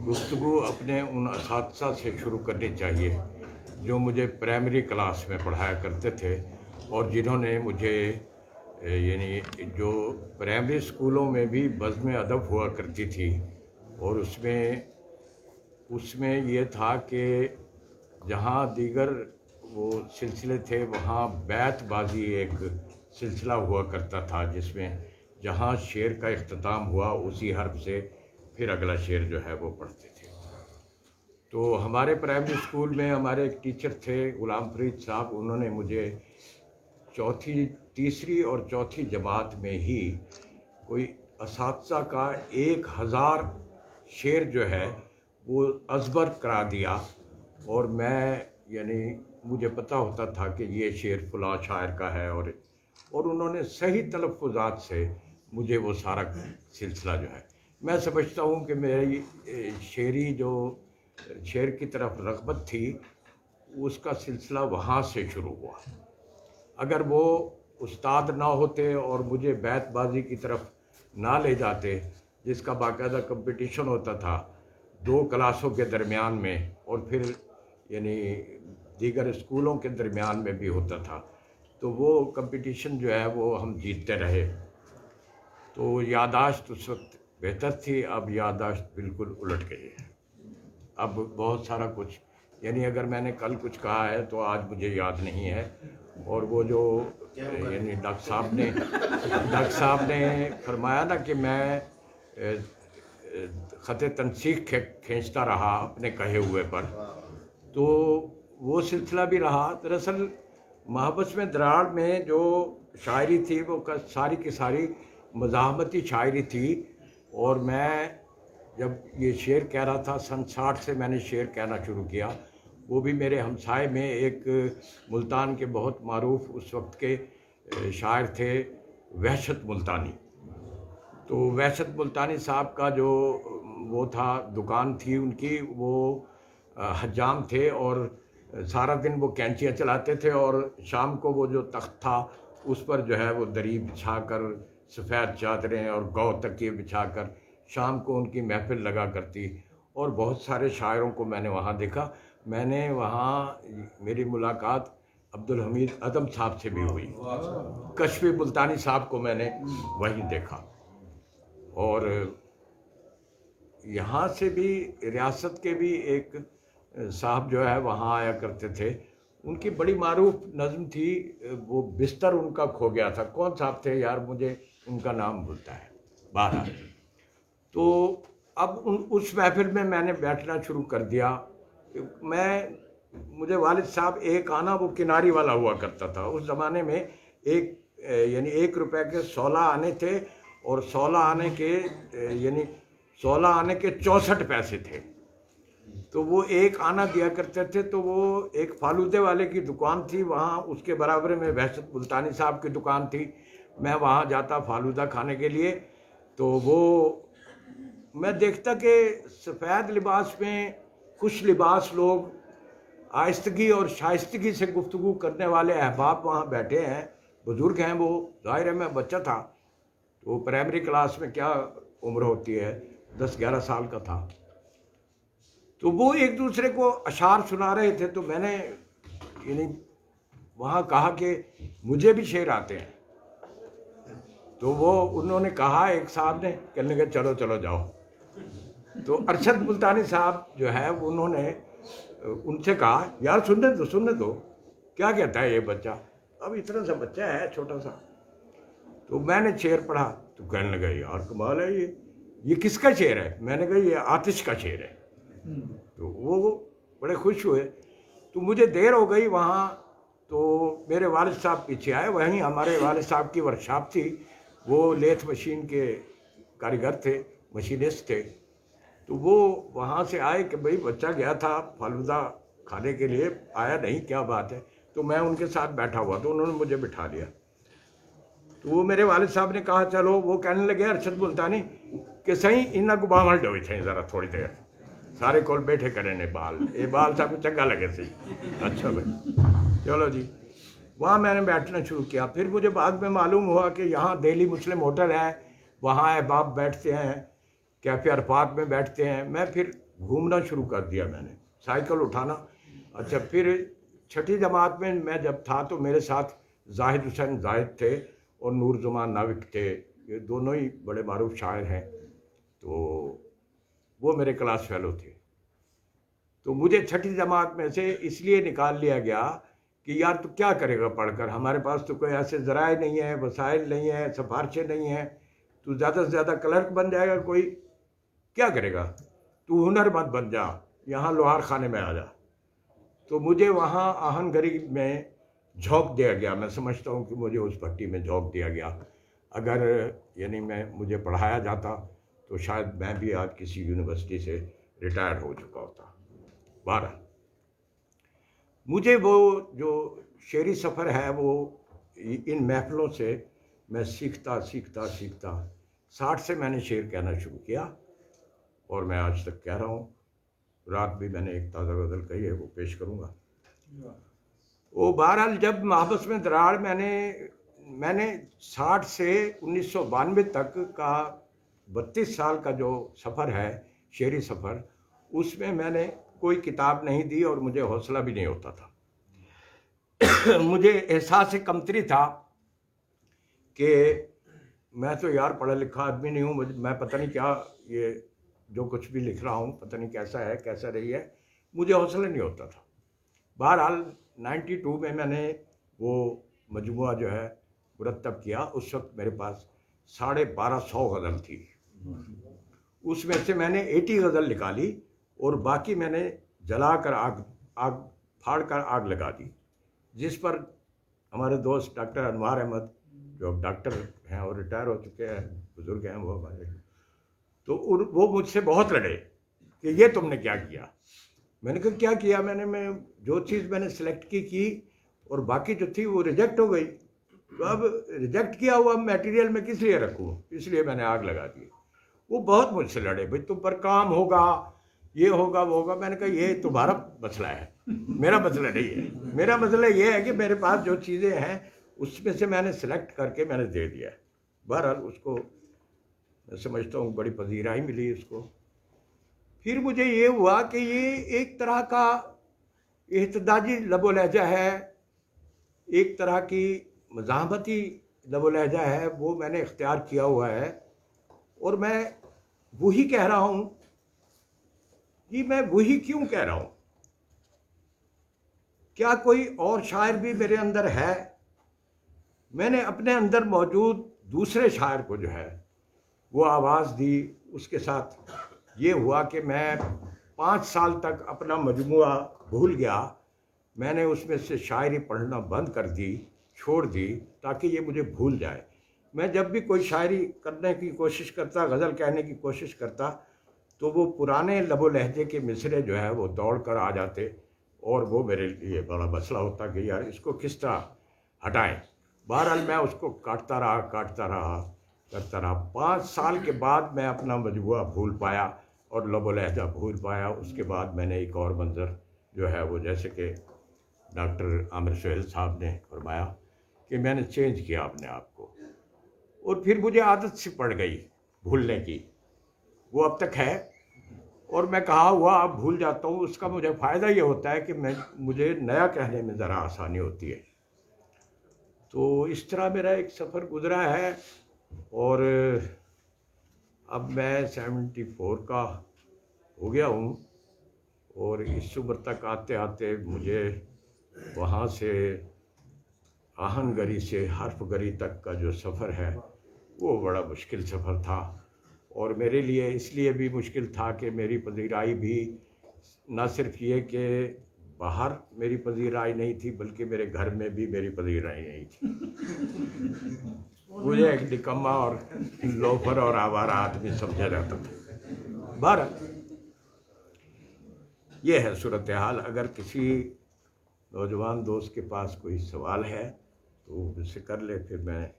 गुफ्तगू अपने उन असातिज़ा से शुरू करनी चाहिए जो मुझे प्राइमरी क्लास में पढ़ाया करते थे और जिन्होंने मुझे यानी जो प्राइमरी स्कूलों में भी बज़्म अदब हुआ करती थी और उसमें ये था कि जहाँ दीगर वो सिलसिले थे वहाँ बैतबाजी एक सिलसिला हुआ करता था जिसमें जहाँ शेर का इख्तिताम हुआ उसी हर्फ से फिर अगला शेर जो है वो पढ़ते थे। तो हमारे प्राइमरी स्कूल में हमारे एक टीचर थे गुलाम फरीद साहब, उन्होंने मुझे तीसरी और चौथी जमात में ही कोई असातिज़ा का 1000 शेर जो है वो अज़बर करा दिया और मैं यानी मुझे पता होता था कि ये शेर फ़लाँ शायर का है और उन्होंने सही तलफ़्फ़ुज़ात से मुझे वो सारा सिलसिला जो है, मैं समझता हूँ कि मेरी शेरी जो शेर की तरफ रग़बत थी उसका सिलसिला वहाँ से शुरू हुआ। अगर वो उस्ताद ना होते और मुझे बैतबाजी की तरफ ना ले जाते जिसका बाकायदा कंपटीशन होता था 2 क्लासों के दरमियान में और फिर यानी दीगर स्कूलों के दरमियान में भी होता था, तो वो कंपटीशन जो है वो हम जीतते रहे। तो यादाश्त उस वक्त बेहतर थी, अब यादाश्त बिल्कुल उलट गई है। अब बहुत सारा कुछ यानी अगर मैंने कल कुछ कहा है तो आज मुझे याद नहीं है। और वो जो यानी डॉक्टर साहब ने फरमाया ना कि मैं ख़त तनसीख खींचता रहा अपने कहे हुए पर, तो वो सिलसिला भी रहा। दरअसल महाबस में दराड़ में जो शायरी थी वो सारी की सारी मज़ाहमती शायरी थी और मैं जब ये शेर कह रहा था सन 60 से मैंने शेर कहना शुरू किया। वो भी मेरे हमसाए में एक मुल्तान के बहुत मारूफ उस वक्त के शायर थे वहशत मुल्तानी। तो वहशत मुल्तानी साहब का जो वो था दुकान थी उनकी, वो हजाम थे और सारा दिन वो कैंचियाँ चलाते थे और शाम को वो जो तख्त था उस पर जो है वो दरी बिछा कर सफ़ेद चादरें और गौ तकिए बिछा कर शाम को उनकी महफिल लगा करती और बहुत सारे शायरों को मैंने वहाँ देखा। मैंने वहाँ मेरी मुलाकात अब्दुल हमीद अदम साहब से भी हुई, कश्फी मुल्तानी साहब को मैंने वहीं देखा और यहाँ से भी रियासत के भी एक साहब जो है वहाँ आया करते थे। उनकी बड़ी मारूफ नज़्म थी, वो बिस्तर उनका खो गया था। कौन साहब थे यार, मुझे उनका नाम भूलता है। बहरहाल तो अब उस महफिल में मैंने बैठना शुरू कर दिया। मुझे वालिद साहब एक आना वो किनारी वाला हुआ करता था। उस ज़माने में यानी 1 रुपए के 16 आने थे और 16 आने के यानी 16 आने के 64 पैसे थे। तो वो एक आना दिया करते थे। तो वो एक फालूदे वाले की दुकान थी, वहाँ उसके बराबर में वहशत मुल्तानी साहब की दुकान थी। मैं वहाँ जाता फालूदा खाने के लिए। तो वो मैं देखता कि सफ़ेद लिबास में खुश लिबास लोग आहिस्तगी और शाइस्तगी से गुफ्तगू करने वाले अहबाब वहाँ बैठे हैं, बुज़ुर्ग हैं। वो ज़ाहिर है मैं बच्चा था, तो प्राइमरी क्लास में क्या उम्र होती है, 10-11 साल का था। तो वो एक दूसरे को अशार सुना रहे थे। तो मैंने यानी वहाँ कहा कि मुझे भी शेर आते हैं। तो वो उन्होंने कहा, एक साहब ने कहने लगे चलो चलो जाओ। तो अरशद मुल्तानी साहब जो है उन्होंने उनसे कहा यार सुनने दो क्या कहता है ये बच्चा, अब इतना सा बच्चा है छोटा सा। तो मैंने शेर पढ़ा तो कहने लगा यार कमाल है, ये किसका शेर है? मैंने कहा ये आतिश का शेर है। तो वो बड़े खुश हुए। तो मुझे देर हो गई वहाँ, तो मेरे वालिद साहब पीछे आए। वहीं हमारे वालिद साहब की वर्कशॉप थी, वो लेथ मशीन के कारीगर थे, मशीनिस्ट थे। तो वो वहाँ से आए कि भाई बच्चा गया था फालूदा खाने के लिए, आया नहीं, क्या बात है? तो मैं उनके साथ बैठा हुआ, तो उन्होंने मुझे बिठा दिया। तो वो मेरे वालिद साहब ने कहा चलो, वो कहने लगे अरशद मुल्तानी कि सही इन्ना को बाहर डोए थे ज़रा थोड़ी देर, सारे कोल बैठे करे ने बाल, ये बाल साहब को चंगा लगे सही। अच्छा भाई चलो जी, वहाँ मैंने बैठना शुरू किया। फिर मुझे बाद में मालूम हुआ कि यहाँ दिल्ली मुस्लिम होटल है, वहाँ अहबाब बैठते हैं, कैफ़े अरफात में बैठते हैं। मैं फिर घूमना शुरू कर दिया, मैंने साइकिल उठाना। अच्छा, फिर छठी जमात में मैं जब था तो मेरे साथ जाहिद हुसैन जाहिद थे और नूर ज़मान नाविक थे, ये दोनों ही बड़े मारूफ शायर हैं। तो वो मेरे क्लास फेलो थे। तो मुझे छठी जमात में से इसलिए निकाल लिया गया कि यार तू क्या करेगा पढ़कर, हमारे पास तो कोई ऐसे ज़राए नहीं है, वसाइल नहीं है, सिफारिशें नहीं हैं, तू ज़्यादा से ज़्यादा क्लर्क बन जाएगा, कोई क्या करेगा, तू हुनरमंद बन जा, यहाँ लोहार खाने में आ जा। तो मुझे वहाँ आहनगरी में झोंक दिया गया। मैं समझता हूँ कि मुझे उस भट्टी में झोंक दिया गया। अगर यानी मुझे पढ़ाया जाता तो शायद मैं भी आज किसी यूनिवर्सिटी से रिटायर हो चुका होता। 12 मुझे वो जो शेरी सफ़र है वो इन महफिलों से मैं सीखता 60 से मैंने शेर कहना शुरू किया और मैं आज तक कह रहा हूँ। रात भी मैंने एक ताज़ा गज़ल कही है, वो पेश करूँगा। वो बहरहाल जब महबस में दरार मैंने 60 से 1992 तक का 32 साल का जो सफ़र है, शेरी सफ़र, उसमें मैंने कोई किताब नहीं दी और मुझे हौसला भी नहीं होता था। मुझे एहसास कमतरी था कि मैं तो यार पढ़ा लिखा आदमी नहीं हूँ, मैं पता नहीं क्या ये जो कुछ भी लिख रहा हूँ पता नहीं कैसा है कैसा नहीं है, मुझे हौसला नहीं होता था। बहरहाल 92 में मैंने वो मजमुआ जो है मुरतब किया। उस वक्त मेरे पास 1250 गज़ल थी, उसमें से मैंने 80 गज़ल निकाली और बाकी मैंने जलाकर आग फाड़ कर आग लगा दी, जिस पर हमारे दोस्त डॉक्टर अनवार अहमद जो अब डॉक्टर हैं और रिटायर हो चुके हैं, बुजुर्ग हैं वो हमारे, तो वो मुझसे बहुत लड़े कि ये तुमने क्या किया। मैंने कहा क्या किया मैं जो चीज़ मैंने सेलेक्ट की और बाकी जो थी वो रिजेक्ट हो गई, तो अब रिजेक्ट किया हुआ मटेरियल में किस लिए रखूँ, इसलिए मैंने आग लगा दी। वो बहुत मुझसे लड़े, भाई तुम पर काम होगा, ये होगा वो होगा। मैंने कहा ये तुम्हारा मसला है, मेरा मसला नहीं है। मेरा मसला ये है कि मेरे पास जो चीज़ें हैं उसमें से मैंने सेलेक्ट करके मैंने दे दिया। बहरहाल उसको मैं समझता हूँ बड़ी पजीराई मिली उसको। फिर मुझे ये हुआ कि ये एक तरह का एहतजाजी लबो लहजा है, एक तरह की मज़ाहमती लबो लहजा है, वो मैंने इख्तियार किया हुआ है और मैं वही कह रहा हूँ कि मैं वही क्यों कह रहा हूँ। क्या कोई और शायर भी मेरे अंदर है? मैंने अपने अंदर मौजूद दूसरे शायर को जो है वो आवाज़ दी। उसके साथ ये हुआ कि मैं 5 साल तक अपना मजमुआ भूल गया। मैंने उसमें से शायरी पढ़ना बंद कर दी, छोड़ दी, ताकि ये मुझे भूल जाए। मैं जब भी कोई शायरी करने की कोशिश करता, गज़ल कहने की कोशिश करता, तो वो पुराने लबो लहजे के मिसरे जो है वो दौड़ कर आ जाते और वो मेरे लिए बड़ा मसला होता कि यार इसको किस तरह हटाएं। बहरहाल मैं उसको काटता रहा करता रहा। 5 साल के बाद मैं अपना मजमुआ भूल पाया और लबो लहजा भूल पाया। उसके बाद मैंने एक और मंज़र जो है वो, जैसे कि डॉक्टर आमिर सुहेल साहब ने फरमाया कि मैंने चेंज किया अपने आप को, और फिर मुझे आदत सी पड़ गई भूलने की। वो अब तक है और मैं कहा हुआ अब भूल जाता हूँ। उसका मुझे फ़ायदा ये होता है कि मुझे नया कहने में ज़रा आसानी होती है। तो इस तरह मेरा एक सफ़र गुज़रा है और अब मैं 74 का हो गया हूँ और इस उम्र तक आते आते मुझे वहाँ से आहनगरी से हर्फगरी तक का जो सफ़र है वो बड़ा मुश्किल सफ़र था। और मेरे लिए इसलिए भी मुश्किल था कि मेरी पजीराई भी न सिर्फ ये कि बाहर मेरी पजीराई नहीं थी बल्कि मेरे घर में भी मेरी पजीराई नहीं थी। मुझे एक निकम्मा और लोफर और आवारा आदमी समझा जाता था। बारह ये है सूरत हाल। अगर किसी नौजवान दोस्त के पास कोई सवाल है तो मुझसे कर ले, फिर मैं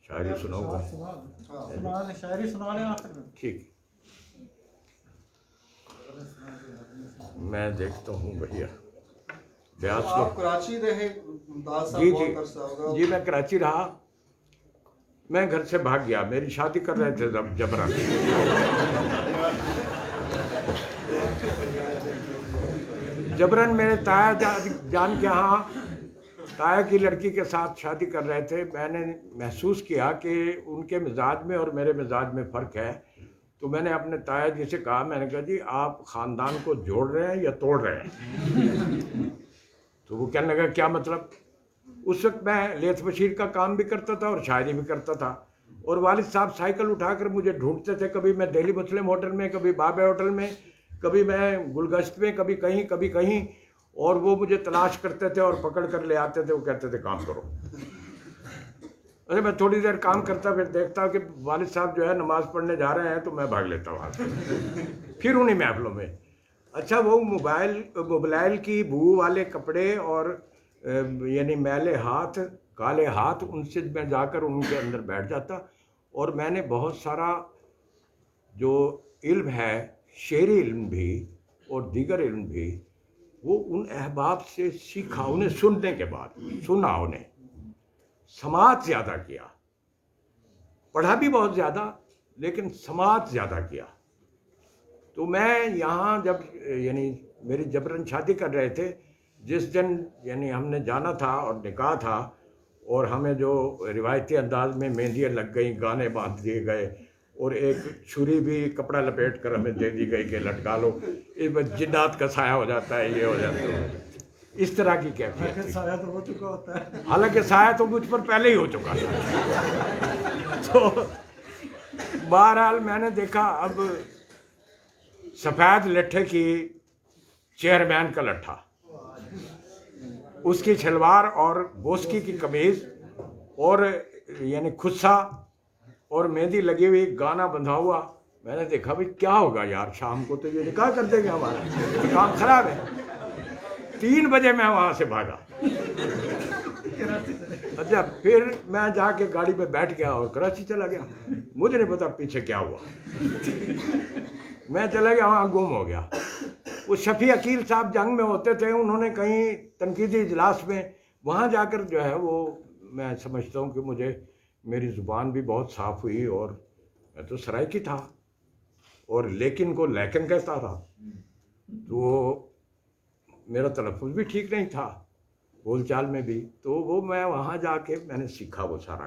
शायरी सुनाऊंगा। शायरी सुना लें आखिर में। ठीक, मैं देखता हूँ भैया ब्यास आप लोग। कराची रहे मुमताज साहब जी बहुत अरसा होगा। जी, मैं कराची रहा। मैं घर से भाग गया, मेरी शादी कर रहे थे जबरन। जबरन मेरे ताया जान के यहाँ ताया की लड़की के साथ शादी कर रहे थे। मैंने महसूस किया कि उनके मिजाज में और मेरे मिजाज में फ़र्क है। तो मैंने अपने ताया जी से कहा, मैंने कहा जी आप ख़ानदान को जोड़ रहे हैं या तोड़ रहे हैं? तो वो कहने लगा क्या मतलब? उस वक्त मैं लेथ बशीर का काम भी करता था और शायरी भी करता था। और वालिद साहब साइकिल उठाकर मुझे ढूंढते थे, कभी मैं दिल्ली मुस्लिम होटल में, कभी बाबे होटल में, कभी मैं गुलगश्त में, कभी कहीं, और वो मुझे तलाश करते थे और पकड़ कर ले आते थे। वो कहते थे काम करो। अरे मैं थोड़ी देर काम करता, फिर देखता कि वालिद साहब जो है नमाज़ पढ़ने जा रहे हैं, तो मैं भाग लेता वहाँ से। फिर उन्हीं महफिलों में अच्छा वो मोबाइल की बू वाले कपड़े और यानी मैले हाथ, काले हाथ, उनसे मैं जाकर उनके अंदर बैठ जाता। और मैंने बहुत सारा जो इल्म है, शेरी इल्म भी और दीगर इल्म भी, वो उन अहबाब से सीखा। उन्हें सुनने के बाद सुना, उन्हें समाज ज़्यादा किया, पढ़ा भी बहुत ज़्यादा लेकिन समाज ज़्यादा किया। तो मैं यहाँ जब यानी मेरी जबरन शादी कर रहे थे, जिस दिन यानी हमने जाना था और निकाह था, और हमें जो रिवायती अंदाज में मेहंदियाँ लग गई, गाने बांध दिए गए और एक छुरी भी कपड़ा लपेट कर हमें दे दी गई कि लटका लो, इस जिन्नात का साया हो जाता है, ये हो जाता है, इस तरह की कैफियत थी। साया तो हो चुका होता है। हालांकि साया तो मुझ पर पहले ही हो चुका था। तो बहरहाल मैंने देखा अब सफ़ेद लट्ठे की चेयरमैन का लट्ठा, उसकी शलवार और बोस्की की कमीज़ और यानी खुस्सा और मेहंदी लगी हुई, गाना बंधा हुआ। मैंने देखा भाई क्या होगा यार, शाम को तो ये निकाह कर देंगे, हमारा काम खराब है। 3 बजे मैं वहाँ से भागा। अच्छा, फिर मैं जाके गाड़ी पे बैठ गया और कराची चला गया। मुझे नहीं पता पीछे क्या हुआ। मैं चला गया वहाँ, गुम हो गया। वो शफी अकील साहब जंग में होते थे, उन्होंने कहीं तनकीदी इजलास में वहाँ जाकर जो है वो, मैं समझता हूँ कि मुझे मेरी ज़ुबान भी बहुत साफ़ हुई। और मैं तो सराइकी था और लेकिन को लेकिन कहता था, तो मेरा तलफ़ुज़ भी ठीक नहीं था बोलचाल में भी। तो वो मैं वहाँ जाके मैंने सीखा वो सारा।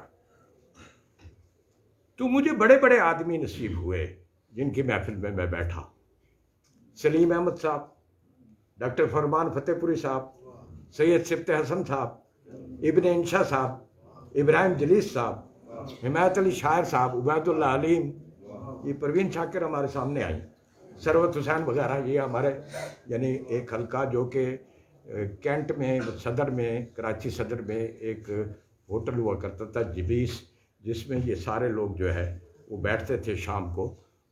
तो मुझे बड़े बड़े आदमी नसीब हुए जिनकी महफिल में मैं बैठा। सलीम अहमद साहब, डॉक्टर फरमान फतेहपुरी साहब, सैयद सिफ्त हसन साहब, इब्न इंशा साहब, इब्राहिम जलीस साहब, हिमायत अली शायर साहब, उबैदुल्लाह अलीम, ये परवीन शाकिर हमारे सामने आई, सरवत हुसैन वगैरह। ये हमारे यानी एक हल्का जो कि कैंट में, सदर में, कराची सदर में एक होटल हुआ करता था जिबीस, जिसमें ये सारे लोग जो है वो बैठते थे शाम को।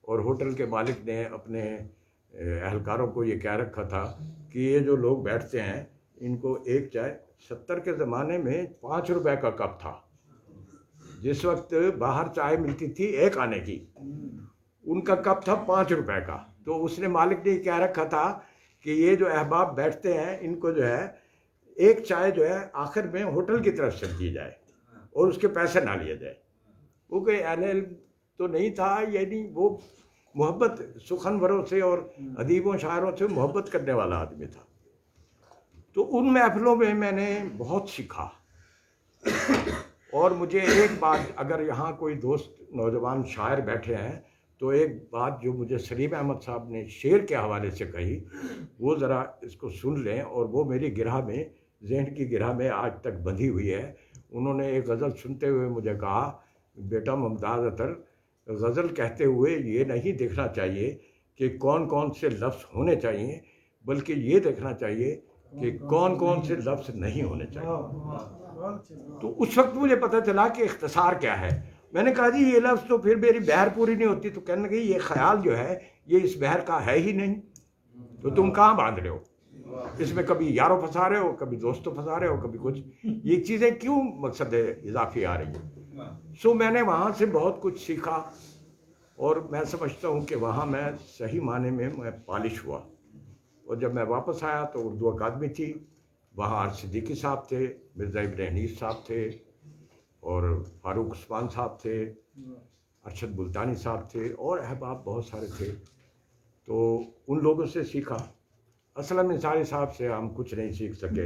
और होटल के मालिक ने अपने अहलकारों को ये कह रखा था कि ये जो लोग बैठते हैं इनको एक चाय, 70 के ज़माने में 5 रुपए का कप था, जिस वक्त बाहर चाय मिलती थी 1 आने की, उनका कप था 5 रुपए का। तो उसने मालिक ने कह रखा था कि ये जो अहबाब बैठते हैं इनको जो है एक चाय जो है आखिर में होटल की तरफ से दी जाए और उसके पैसे ना लिए जाए। वो कोई एल तो नहीं था, यानी वो मोहब्बत सुखनवरों से और अदीबों शायरों से मोहब्बत करने वाला आदमी था। तो उन महफिलों में मैंने बहुत सीखा और मुझे एक बात, अगर यहाँ कोई दोस्त नौजवान शायर बैठे हैं तो एक बात जो मुझे सलीम अहमद साहब ने शेर के हवाले से कही वो ज़रा इसको सुन लें, और वो मेरी गिरह में, जहन की गिरह में आज तक बंधी हुई है। उन्होंने एक गज़ल सुनते हुए मुझे कहा, बेटा मुमताज़ अतर, गज़ल कहते हुए ये नहीं देखना चाहिए कि कौन कौन से लफ्ज़ होने चाहिए, बल्कि ये देखना चाहिए कि कौन कौन से लफ्ज़ नहीं होने चाहिए। तो उस वक्त मुझे पता चला कि इख्तिसार क्या है। मैंने कहा जी ये लफ्ज़ तो फिर मेरी बहर पूरी नहीं होती। तो कहने लगी ये ख्याल जो है ये इस बहर का है ही नहीं, तो तुम कहाँ बांध रहे हो इसमें? कभी यारों फंसा रहे हो, कभी दोस्तों फंसा रहे हो, कभी कुछ। ये चीज़ें क्यों मकसद इजाफी आ रही है? सो मैंने वहाँ से बहुत कुछ सीखा, और मैं समझता हूँ कि वहाँ मैं सही माने में मैं पॉलिश हुआ। और जब मैं वापस आया तो उर्दू अकादमी थी, वहाँ आर सिद्दीकी साहब थे, मिर्ज़ा इब्न हनीफ साहब थे, और फारूक उस्मान साहब थे, अरशद मुल्तानी साहब थे, और अहबाब बहुत सारे थे। तो उन लोगों से सीखा। असलम अंसारी साहब से हम कुछ नहीं सीख सके,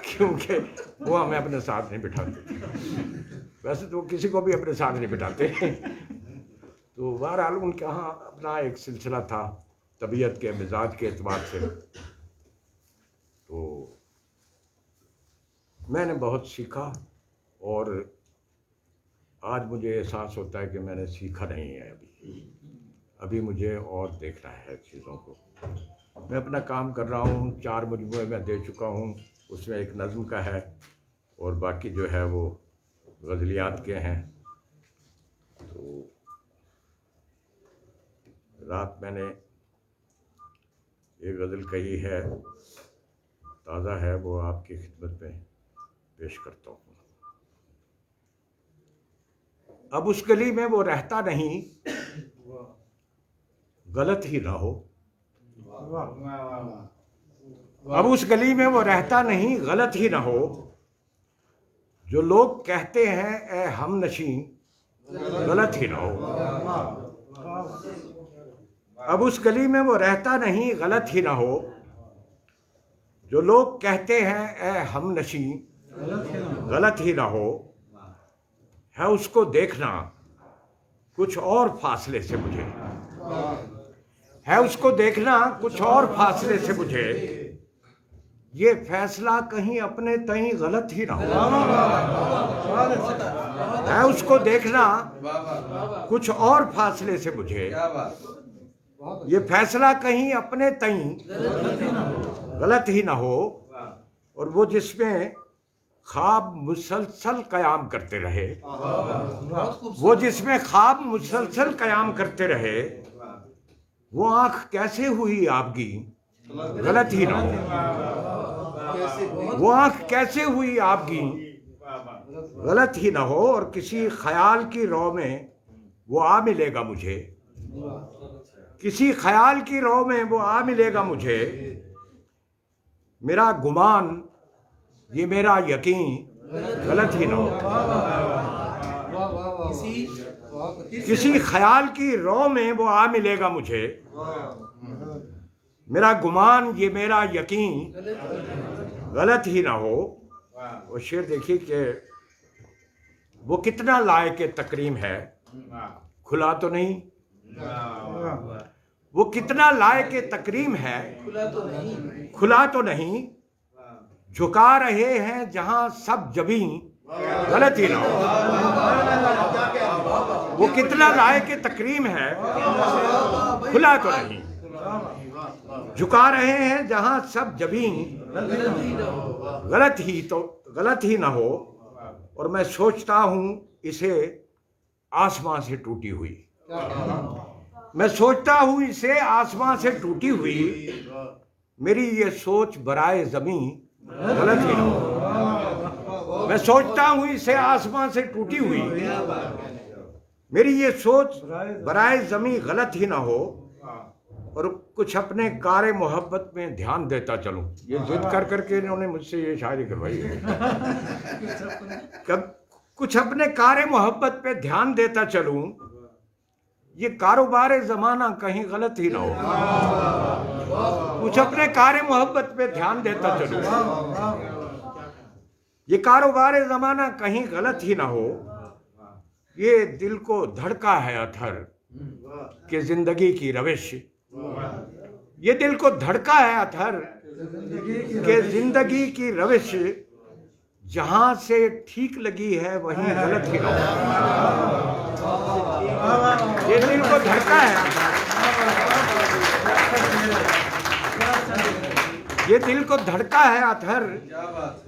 क्योंकि वो हमें अपने साथ नहीं बिठाते। वैसे तो किसी को भी अपने साथ नहीं बिठाते। तो बहरहाल उनके यहाँ अपना एक सिलसिला था तबीयत के, मिजाज के एतबार से। तो मैंने बहुत सीखा, और आज मुझे एहसास होता है कि मैंने सीखा नहीं है। अभी मुझे और देखना है चीज़ों को। मैं अपना काम कर रहा हूँ, 4 मजमूए मैं दे चुका हूँ, उसमें एक नज़्म का है और बाकी जो है वो गज़लियात के हैं। तो रात मैंने एक गज़ल कही है, ताज़ा है, वो आपकी खिदमत में पेश करता हूँ। अब उस गली में वो रहता नहीं, गलत ही ना हो। अब उस गली में वो रहता नहीं, गलत ही ना हो। जो लोग कहते हैं ए हमनशी, गलत ही ना हो। अब उस गली में वो रहता नहीं, गलत ही ना हो। जो लोग कहते हैं ए हमनशी, गलत ही ना हो। है उसको देखना कुछ और फासले से मुझे, है उसको देखना कुछ और फासले से मुझे। ये फैसला कहीं अपने तहीं गलत ही ना हो। है उसको देखना कुछ और फासले से मुझे। ये फैसला कहीं अपने तहीं गलत ही ना हो। और वो जिसमें ख्वाब मुसलसल कयाम करते रहे, वो जिसमें ख्वाब मुसलसल कयाम करते रहे, वो आँख कैसे हुई आपकी, गलत ही ना हो। वो आँख कैसे हुई आपकी, गलत ही ना हो। और किसी ख्याल की रौ में वो आ मिलेगा मुझे, किसी ख्याल की रौ में वो आ मिलेगा मुझे। मेरा गुमान ये मेरा यकीन, गलत ही ना हो। किसी ख्याल की रौ में वो आ मिलेगा मुझे। मेरा गुमान ये मेरा यकीन, गलत ही ना हो। वो शेर देखिए कि वो कितना लायक तकरीम है, खुला तो नहीं। वो कितना लायक तकरीम है, खुला तो नहीं। झुका रहे हैं जहां सब जबी, गलत ही ना हो। वो कितना लायक तकरीम है, खुला तो नहीं। झुका रहे हैं जहां सब जबी, गलत ही ना हो। और मैं सोचता हूं इसे आसमां से टूटी हुई, मैं सोचता हूं इसे आसमां से टूटी हुई। मेरी ये सोच बराए ज़मीं, गलत ही ना हो। मैं सोचता हूं इसे आसमां से टूटी हुई। मेरी ये सोच बराए ज़मीं, गलत ही ना हो। और कुछ अपने कारे मोहब्बत में ध्यान देता चलूं। ये जिद कर करके इन्होंने मुझसे ये शायरी करवाई है। कब कुछ अपने कारे मोहब्बत पे ध्यान देता चलूं, ये कारोबार ज़माना कहीं गलत ही ना हो। कुछ अपने कारे मोहब्बत पे ध्यान देता चलूं। ये कारोबार ज़माना कहीं गलत ही ना हो, ये दिल को धड़का है अथर कि जिंदगी की रविश, ये दिल को धड़का है अथर कि जिंदगी की रविश, जहां से ठीक लगी है वहीं गलत ही ना हो। ये दिल को धड़का है, ये दिल को धड़का है अथर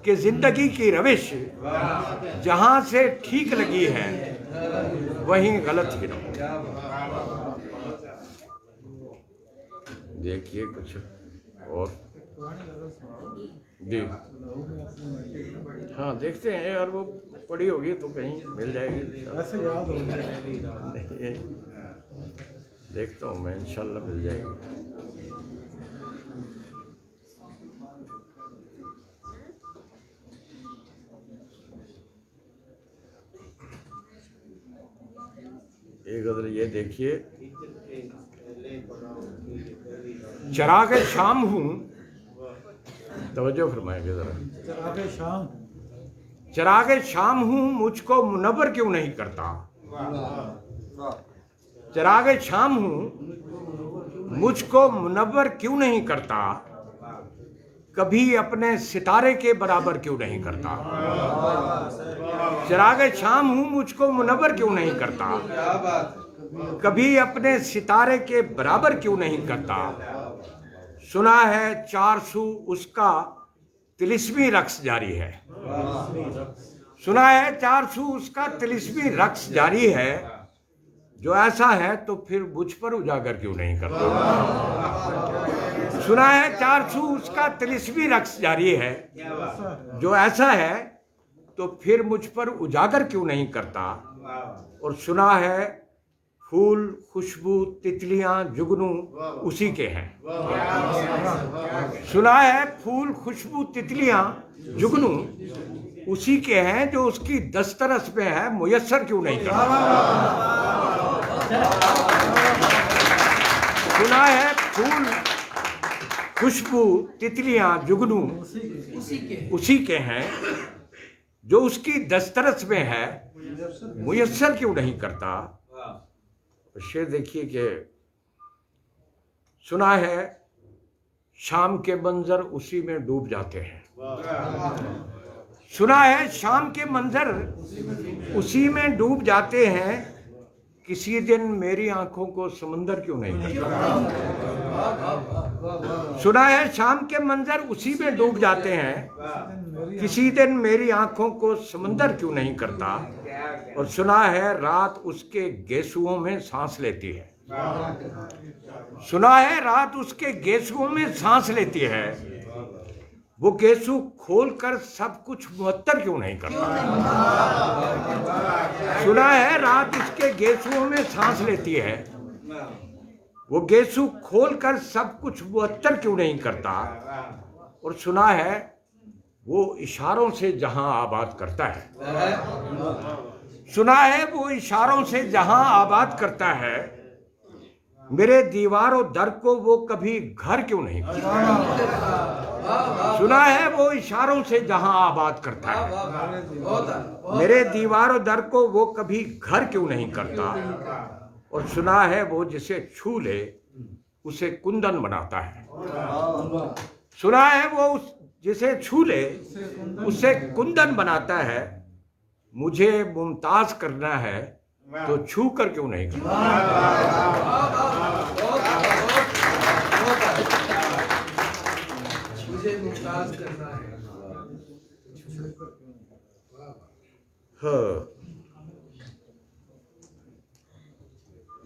कि जिंदगी की रविश, जहां से ठीक लगी है वहीं गलत ही ना हो। देखिए कुछ और जी, हाँ देखते हैं यार, वो पड़ी होगी तो कहीं मिल जाएगी, वैसे याद हो गया। देखता हूँ मैं, इंशाल्लाह मिल जाएगी। एक गज़ल ये देखिए, चराग़े शाम हूँ, तवज्जो फरमाएंगे जरा। चराग़े शाम, चराग़े शाम हूँ, मुझको मुनव्वर क्यों नहीं करता। चराग़े शाम हूँ, मुझको मुनव्वर क्यों नहीं करता, कभी अपने सितारे के बराबर क्यों नहीं करता। चराग़े शाम हूँ, मुझको मुनव्वर क्यों नहीं करता, कभी अपने सितारे के बराबर क्यों नहीं करता। सुना है 400 उसका तिलिस्मी रक्स जारी है, सुना है 400 उसका तिलिस्मी रक्स जारी है, जो ऐसा है तो फिर मुझ पर उजागर क्यों नहीं करता। सुना है 400 उसका तिलिस्मी रक्स जारी है, जो ऐसा है तो फिर मुझ पर उजागर क्यों नहीं करता। और सुना है फूल खुशबू तितलियां जुगनू उसी के हैं, सुना है फूल खुशबू तितलियां जुगनू उसी के हैं, जो उसकी दस्तरस में है मुयस्सर क्यों नहीं करता। सुना है फूल खुशबू तितलियां जुगनू उसी के हैं, जो उसकी दस्तरस में है मुयस्सर क्यों नहीं करता। शेर देखिए कि सुना है शाम के मंजर उसी में डूब जाते हैं, सुना है शाम के मंजर उसी में डूब जाते हैं, किसी दिन मेरी आंखों को समंदर क्यों नहीं करता। सुना है शाम के मंजर उसी में डूब जाते हैं, किसी दिन मेरी आंखों को समंदर क्यों नहीं करता। और सुना है रात उसके गेसुओं में सांस लेती है, सुना है रात उसके गेसुओं में सांस लेती है, वो गेसु खोलकर सब कुछ मुअत्तर क्यों नहीं करता। सुना है रात उसके गेसुओं में सांस लेती है, वो गेसु खोलकर सब कुछ मुअत्तर क्यों नहीं करता। और सुना है वो इशारों से जहां आबाद करता है, सुना है वो इशारों से जहां आबाद करता है, मेरे दीवारों दर को वो कभी घर क्यों नहीं करता। सुना है वो इशारों से जहां आबाद करता है, मेरे दीवारों दर को वो कभी घर क्यों नहीं करता। और सुना है वो जिसे छू ले उसे कुंदन बनाता है, सुना है वो जिसे छू ले उसे कुंदन बनाता है, मुझे मुमताज करना है तो छू कर क्यों नहीं करता। मुझे मुमताज करना है। हाँ,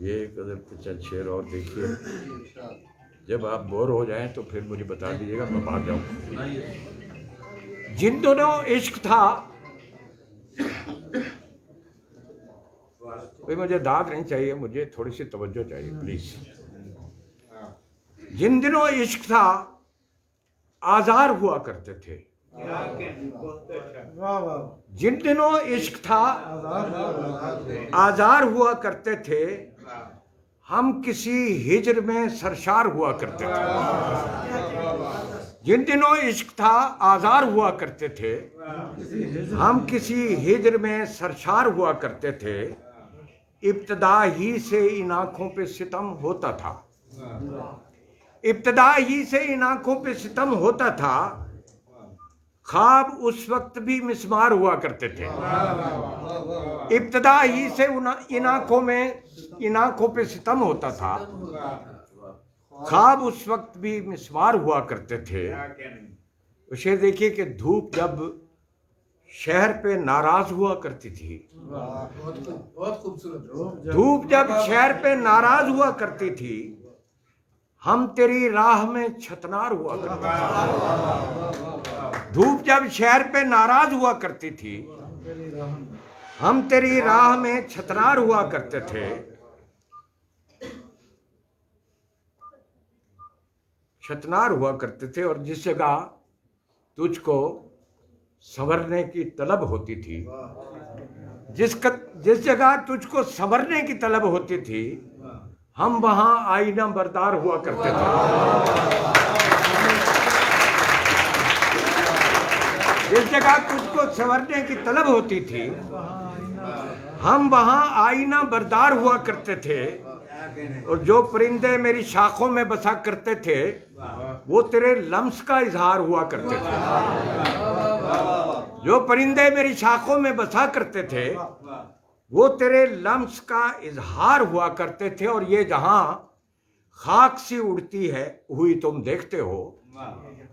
ये एक कुछ शेर और देखिए, जब आप बोर हो जाएं तो फिर मुझे बता दीजिएगा, मैं भाग जाऊंगा। जिन दोनों इश्क था, कोई मुझे दाग नहीं चाहिए, मुझे थोड़ी सी तवज्जो चाहिए प्लीज। जिन दिनों इश्क था आजार हुआ करते थे, जिन दिनों इश्क था आजार हुआ करते थे, हम किसी हिज्र में सरशार हुआ करते थे। जिन दिनों इश्क था आज़ार हुआ करते थे, हम किसी हिज्र में सरशार हुआ करते थे, इब्तदा ही से इन आँखों पे सितम होता था, इब्तदा ही से इन आँखों पे सितम होता था, ख्वाब उस वक्त भी मिस्मार हुआ करते थे। इब्तदा ही से इन आँखों पे सितम होता था, ख्वाब उस वक्त भी मिस्मार हुआ करते थे। उसे देखिए कि धूप जब शहर पे नाराज हुआ करती थी, बहुत खूबसूरत। धूप जब शहर पे नाराज हुआ करती थी, हम तेरी राह में छतनार हुआ करते थे। धूप जब शहर पे नाराज हुआ करती थी, हम तेरी राह में छतनार हुआ करते थे। छतनार हुआ करते थे और जिस जगह तुझको संवरने की तलब होती थी, जिस जगह तुझको संवरने की तलब होती थी, हम वहां आईना बरदार हुआ करते थे। जिस जगह तुझको संवरने की तलब होती थी, हम वहां आईना बरदार हुआ करते थे। और जो परिंदे मेरी शाखों में बसा करते थे, वो तेरे लम्स का इजहार हुआ करते थे। जो परिंदे मेरी शाखों में बसा करते थे, वो तेरे लम्स का इजहार हुआ करते थे। और ये जहां खाक सी उड़ती है हुई तुम देखते हो,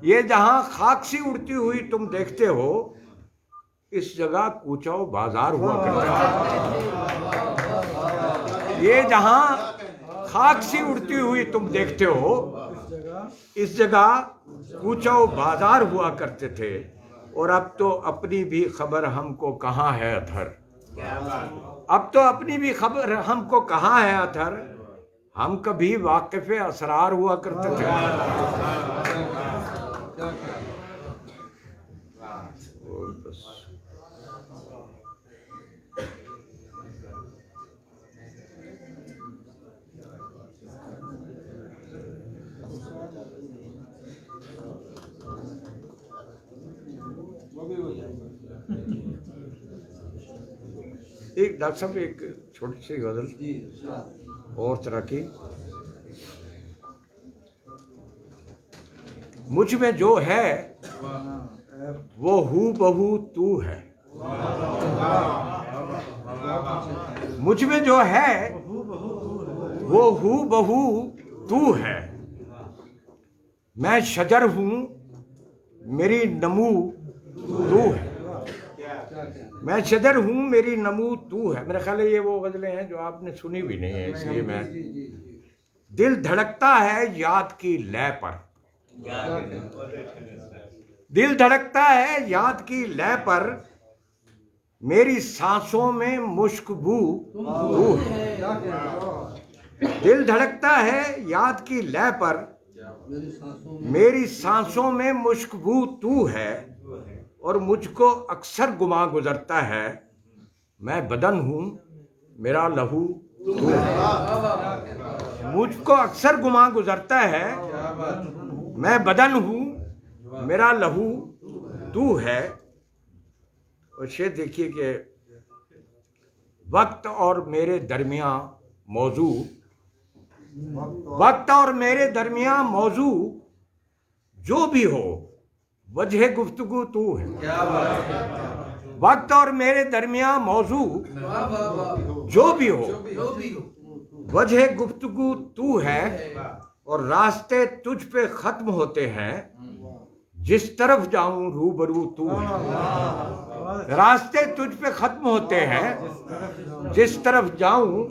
ये जहां खाक सी उड़ती हुई तुम देखते हो, इस जगह कूचाओ बाजार हुआ करते थे। ये जहां खाक सी उड़ती हुई तुम देखते हो, इस जगह कूचाओ बाजार हुआ करते थे। और अब तो अपनी भी खबर हमको कहाँ है अथर, अब तो अपनी भी खबर हमको कहाँ है अथर, हम कभी वाकिफ़े असरार हुआ करते थे। और बस एक डॉक्टर साहब एक छोटी सी गजल और तरह की। मुझ में जो है वो हू बहू तू है, मुझ में जो है वो हू बहू तू है। मैं शजर हूँ मेरी नमू तू है, मैं शजर हूँ मेरी नमू तू है। मेरा ख्याल है ये वो गजलें हैं जो आपने सुनी भी नहीं है, इसलिए मैं। दिल धड़कता है याद की लय पर, दिल धड़कता है याद की लय पर, मेरी सांसों में मुश्कबू तू है। दिल धड़कता है याद की लय पर, मेरी सांसों में मुश्कबू तू है। और मुझको अक्सर गुमा गुजरता है, मैं बदन हूँ मेरा लहू तू है। मुझको अक्सर गुमा गुजरता है, मैं बदन हूँ मेरा लहू तू है। और शेर देखिए कि वक्त और मेरे दरमियाँ मौजू, वक्त और मेरे दरमियाँ मौजू जो भी हो वजह गुफ्तगू तू है। वक्त और मेरे दरमियाँ मौजू जो भी हो वजह गुफ्तगू तू है। और रास्ते तुझ पे खत्म होते हैं, जिस तरफ जाऊं रूबरू तू है। रास्ते तुझ पे खत्म होते हैं, जिस तरफ जाऊं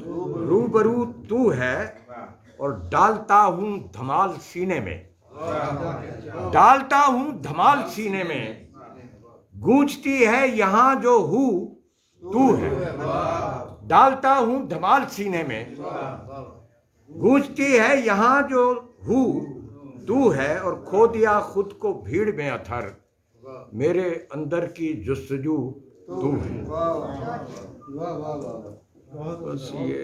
रूबरू तू है। और डालता हूं धमाल सीने में, डालता हूं धमाल सीने में, गूंजती है यहाँ जो हू तू है। डालता हूं धमाल सीने में, गूंजती है यहाँ जो हू तू है। और खो दिया खुद को भीड़ में अथर, मेरे अंदर की जुस्तजू तू है। बस ये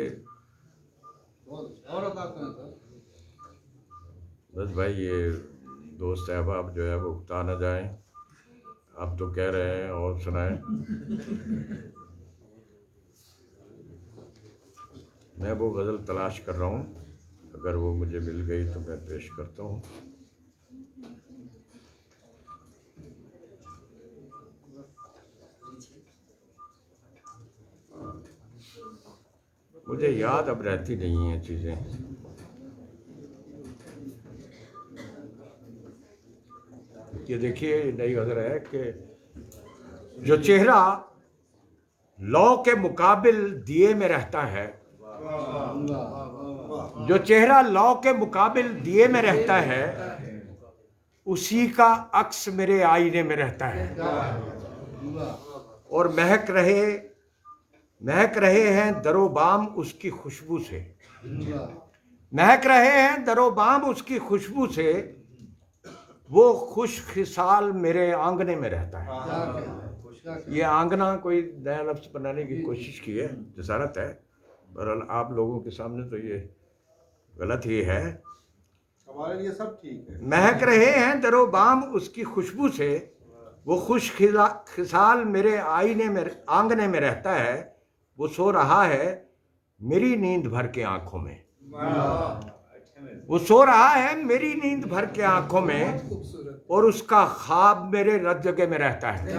बस भाई ये दोस्त अहबाब जो है वो उकता न जाएं। आप तो कह रहे हैं और सुनाएं। मैं वो गज़ल तलाश कर रहा हूँ, अगर वो मुझे मिल गई तो मैं पेश करता हूँ। मुझे याद अब रहती नहीं हैं चीज़ें। ये देखिए नई गज़ल है कि जो चेहरा लौ के मुकाबिल दिए में रहता है, जो चेहरा लौ के मुकाबिल दिए में रहता है, उसी का अक्स मेरे आईने में रहता है। और महक रहे हैं दरो बाम उसकी खुशबू से, महक रहे हैं दरो बाम उसकी खुशबू से, वो खुश खिसाल मेरे आंगने में रहता है। ये आंगना कोई नया लफ्ज़ बनाने की कोशिश की है, जसारत है, पर आप लोगों के सामने तो ये गलत ही है। हमारे लिए सब ठीक है। महक रहे हैं दरो बाम उसकी खुशबू से, वो खुश खिसाल मेरे आईने में आंगने में रहता है। वो सो रहा है मेरी नींद भर के आंखों में, वो सो रहा है मेरी नींद भर के आंखों में, और उसका ख्वाब मेरे रत जगह में रहता है।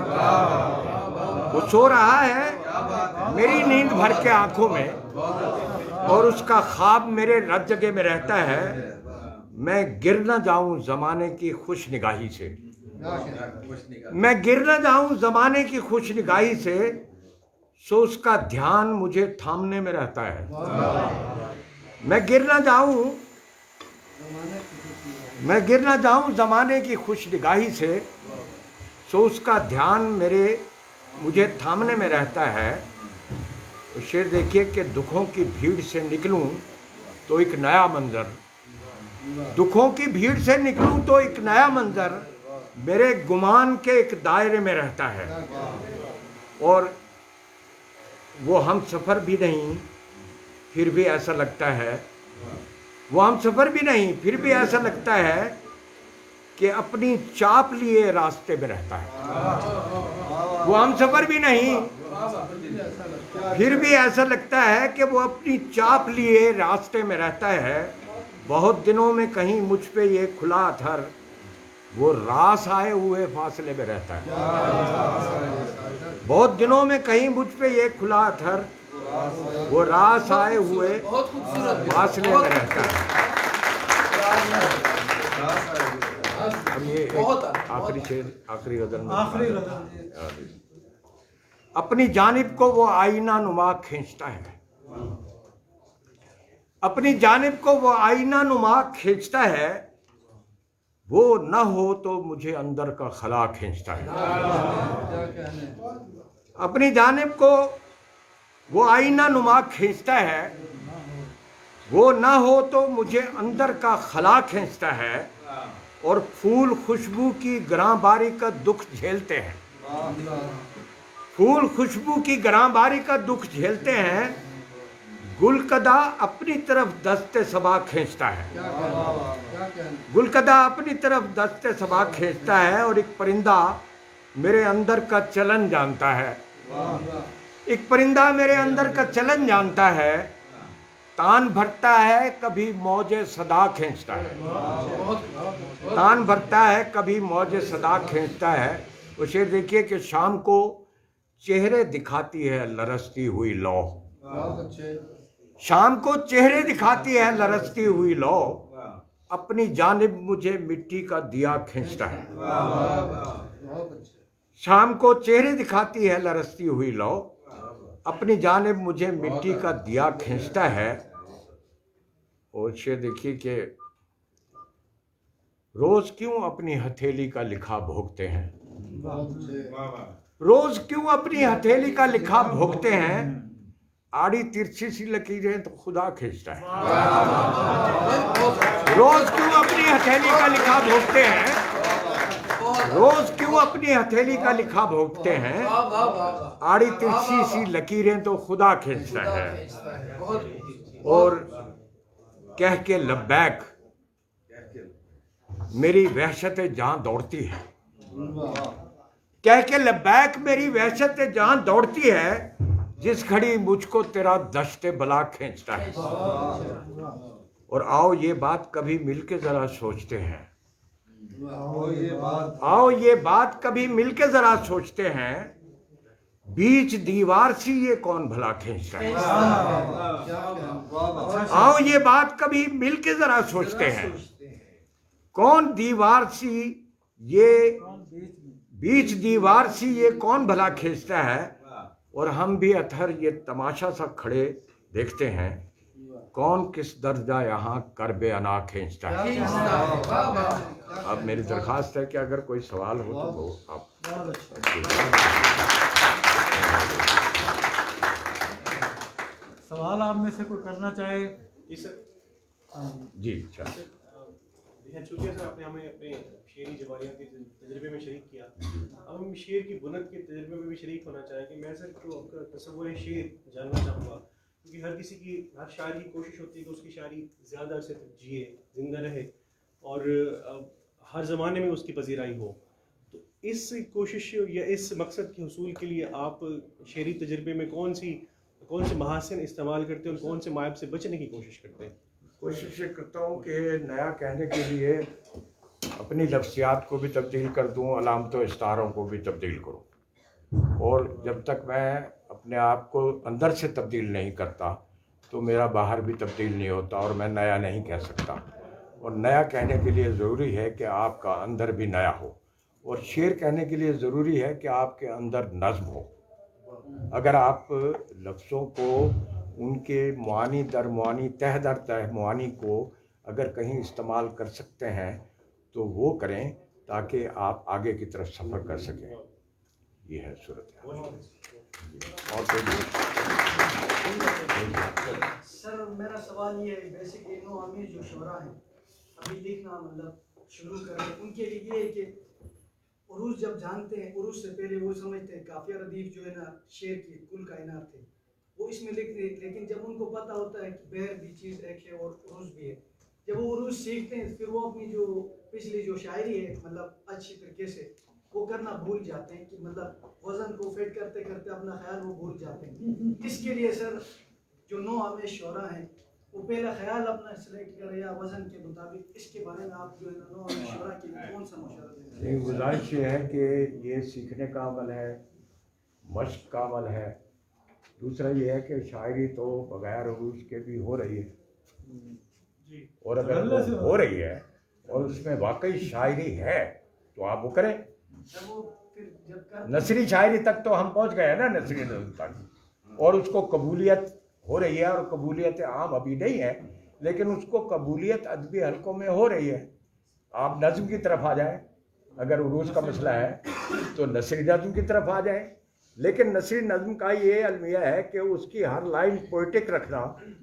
वो सो रहा है मेरी नींद भर के आंखों में, और उसका ख्वाब मेरे रत जगह में रहता है। मैं गिर न जाऊं जमाने की खुश निगाही से, मैं गिर न जाऊं जमाने की खुश निगाही से, सो उसका ध्यान मुझे थामने में रहता है। मैं गिर न जाऊं जमाने की खुश निगाही से, सो उसका ध्यान मुझे थामने में रहता है। तो शेर देखिए कि दुखों की भीड़ से निकलूं तो एक नया मंजर, दुखों की भीड़ से निकलूं तो एक नया मंजर मेरे गुमान के एक दायरे में रहता है। और वो हम सफ़र भी नहीं फिर भी ऐसा लगता है, वो हम सफ़र भी नहीं फिर भी ऐसा लगता है कि अपनी चाप लिए रास्ते में रहता है। वो हम सफ़र भी नहीं फिर भी ऐसा लगता है कि वो अपनी चाप लिए रास्ते में रहता है। बहुत दिनों में कहीं मुझ पे ये खुला अथर, वो रास आए हुए फासले में रहता है। बहुत दिनों में कहीं मुझ पे ये खुला अथर, वो रास आए हुए फासले में रहता है। अब ये आखिरी शेर, आखिरी गज़ल। अपनी जानिब को वो आईना नुमा खींचता है, अपनी जानिब को वो आईना नुमा खींचता है, वो न हो तो मुझे अंदर का खला खींचता है। अपनी जानिब को वो आईना नुमा खींचता है, वो न हो तो मुझे अंदर का खला खींचता है, और फूल खुशबू की ग्रांबारी का दुख झेलते हैं, फूल खुशबू की ग्रांबारी का दुख झेलते हैं, गुलकदा अपनी तरफ दस्ते सबा खींचता है, गुलकदा अपनी तरफ दस्ते सबा खींचता है, और एक परिंदा मेरे अंदर का चलन जानता है, एक परिंदा मेरे अंदर का चलन जानता है, तान भरता है कभी मौजे सदा खींचता है, तान भरता है कभी मौजे सदा खींचता है। वो शेर देखिए कि शाम को चेहरे दिखाती है लरसती हुई लौ, शाम को चेहरे दिखाती है लरसती हुई लौ, अपनी जानिब मुझे मिट्टी का दिया खींचता है। शाम को चेहरे दिखाती है लरसती हुई लौ, अपनी जानिब मुझे मिट्टी का दिया खींचता है। और शेर देखिए कि रोज क्यों अपनी हथेली का लिखा भोगते हैं, रोज क्यों अपनी हथेली का लिखा भोगते हैं, आड़ी तिरछी सी लकीरें तो खुदा खींचता है। रोज क्यों अपनी हथेली का लिखा भोगते हैं, रोज क्यों अपनी हथेली का लिखा भोगते हैं, आड़ी तिरछी सी लकीरें तो खुदा खींचता है। और कह के लब्बैक, मेरी वहशत जान दौड़ती है। कह के लब्बैक मेरी वहशत जान दौड़ती है, जिस घड़ी मुझको तेरा दश्ते बला खींचता है। और आओ ये बात कभी मिलके जरा सोचते हैं, आओ ये बात कभी मिलके जरा सोचते हैं, बीच दीवार सी ये कौन भला खींचता है। आओ ये बात कभी मिलके जरा सोचते हैं, कौन दीवार सी ये बीच दीवार सी ये कौन भला खींचता है। और हम भी अतहर ये तमाशा सा खड़े देखते हैं, कौन किस दर्जा यहाँ करबे अना खींचता है। अब मेरी दरखास्त है कि अगर कोई सवाल हो तो वो आप। सवाल आप में से कोई करना चाहे? जी अच्छा। चूँकि सर आपने हमें अपने शेरी जवानिया के तजर्बे में शरीक किया, अब हम शेर की बुनत के तजर्बे में भी शरीक होना चाहेंगे। मैं सर तो आपका तस्वुर शेर जानना चाहूँगा, क्योंकि हर किसी की, हर शायर की कोशिश होती है कि उसकी शायरी ज़्यादा अरसे तक जिए, जिंदा रहे और हर ज़माने में उसकी पजीराई हो। तो इस कोशिश या इस मकसद के हसूल के लिए आप शेरी तजर्बे में कौन से महासिन इस्तेमाल करते हैं और कौन से मायब से बचने की कोशिश करते हैं? कोशिश करता हूँ कि नया कहने के लिए अपनी लफ्ज़ियात को भी तब्दील कर दूँ, अलामतों इस्तारों को भी तब्दील करूँ। और जब तक मैं अपने आप को अंदर से तब्दील नहीं करता तो मेरा बाहर भी तब्दील नहीं होता और मैं नया नहीं कह सकता। और नया कहने के लिए ज़रूरी है कि आपका अंदर भी नया हो, और शेर कहने के लिए ज़रूरी है कि आपके अंदर नज़्म हो। अगर आप लफ्ज़ों को उनके मुआनी दर मुआनी, तह दर तह मुआनी को अगर कहीं इस्तेमाल कर सकते हैं तो वो करें, ताकि आप आगे की तरफ सफ़र कर सकें। ये है सूरत। और सर मेरा सवाल ये है, बेसिकली नो आमिर जो शुरा हैं अभी लिखना मतलब शुरू करें, उनके लिए ये है कि उरूज जब जानते हैं, उरूज से पहले वो समझते हैं काफिया रदीफ जो है ना शेर की कुल कायनात थे, वो इसमें लिखते हैं। लेकिन जब उनको पता होता है कि बैर भी चीज़ एक है और उरूज भी है, जब वो उरूज सीखते हैं फिर वो अपनी जो पिछली जो शायरी है मतलब अच्छी तरीके से वो करना भूल जाते हैं, कि मतलब वजन को फिट करते करते अपना ख्याल वो भूल जाते हैं। इसके लिए सर जो नो आमिर शोरा हैं वो पहला ख्याल अपना सिलेक्ट करें या वजन के मुताबिक, इसके बारे में आप जो है नो आमिर शोरा के लिए कौन सा मशवरा देंगे? एक गुजारिश ये है कि ये सीखने का अमल है, मश्क का अमल है। दूसरा ये है कि शायरी तो बगैर उरूज के भी हो रही है, और अगर वो हो रही है और उसमें वाकई शायरी है तो आप वो करें। नसरी शायरी तक तो हम पहुंच गए हैं ना, नसरी नज़्म तक, और उसको कबूलियत हो रही है, और कबूलियत आम अभी नहीं है, लेकिन उसको कबूलियत अदबी हलकों में हो रही है। आप नज़्म की तरफ आ जाएं, अगर उरूज का मसला है तो नसरी नज़्म की तरफ आ जाएं। लेकिन नसरी नज़्म का ये अलमिया है कि उसकी हर लाइन पोइटिक रखना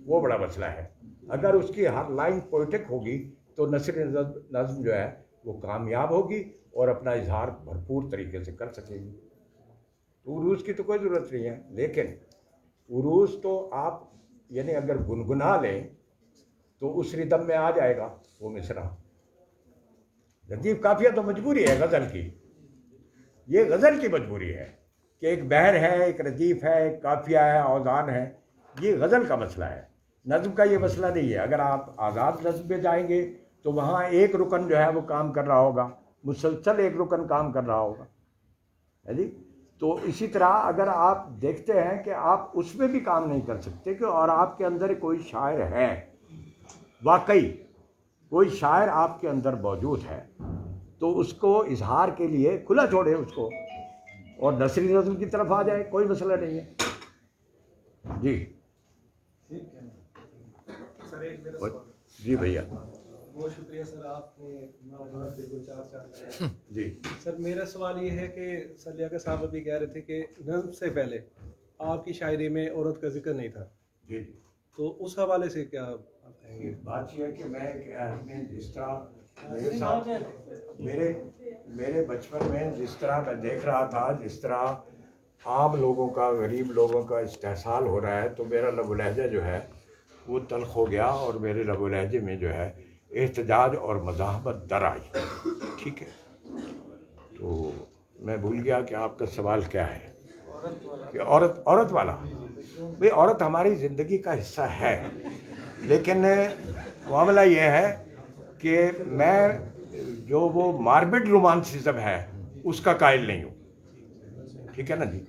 वो बड़ा मसला है। अगर उसकी हर लाइन पोइटिक होगी तो नसरी नज़्म जो है वो कामयाब होगी और अपना इजहार भरपूर तरीके से कर सकेगी। तो उरूज की तो कोई ज़रूरत नहीं है, लेकिन उरूज तो आप यानी अगर गुनगुना लें तो उस रिदम में आ जाएगा वो मिसरा। लतीफ़ काफिया तो मजबूरी है गज़ल की, ये गज़ल की मजबूरी है कि एक बहर है, एक रदीफ़ है, एक काफिया है, औज़ान है। ये गज़ल का मसला है, नज़्म का ये मसला नहीं है। अगर आप आज़ाद नज़्म में जाएंगे तो वहाँ एक रुकन जो है वो काम कर रहा होगा, मुसलसल एक रुकन काम कर रहा होगा, है जी। तो इसी तरह अगर आप देखते हैं कि आप उसमें भी काम नहीं कर सकते कि और आपके अंदर कोई शायर है, वाकई कोई शायर आपके अंदर मौजूद है, तो उसको इजहार के लिए खुला छोड़े उसको और नसरी नज़्म की तरफ आ जाए, कोई मसला नहीं है जी। सर एक मेरा सवाल। जी भैया, बहुत शुक्रिया सर, आपने हमारा बात बिल्कुल चार जी। सर मेरा सवाल ये है कि सर लियाकत साहब अभी कह रहे थे कि नज़्म से पहले आपकी शायरी में औरत का जिक्र नहीं था जी, तो उस हवाले से क्या आप कहेंगे? बात यह है कि मैं जिस तरह मेरे साथ मेरे बचपन में जिस तरह मैं देख रहा था, जिस तरह आम लोगों का, गरीब लोगों का इस्तेहसाल हो रहा है, तो मेरा लबो लहजा जो है वो तल्ख हो गया और मेरे लबो लहजे में जो है एहतजाज और मज़ाहमत दर आई। ठीक है, तो मैं भूल गया कि आपका सवाल क्या है। कि औरत वाला, भाई औरत हमारी ज़िंदगी का हिस्सा है, लेकिन मामला ये है कि मैं जो वो मार्बिड रोमांसिज्म है उसका कायल नहीं हूँ। ठीक है ना जी,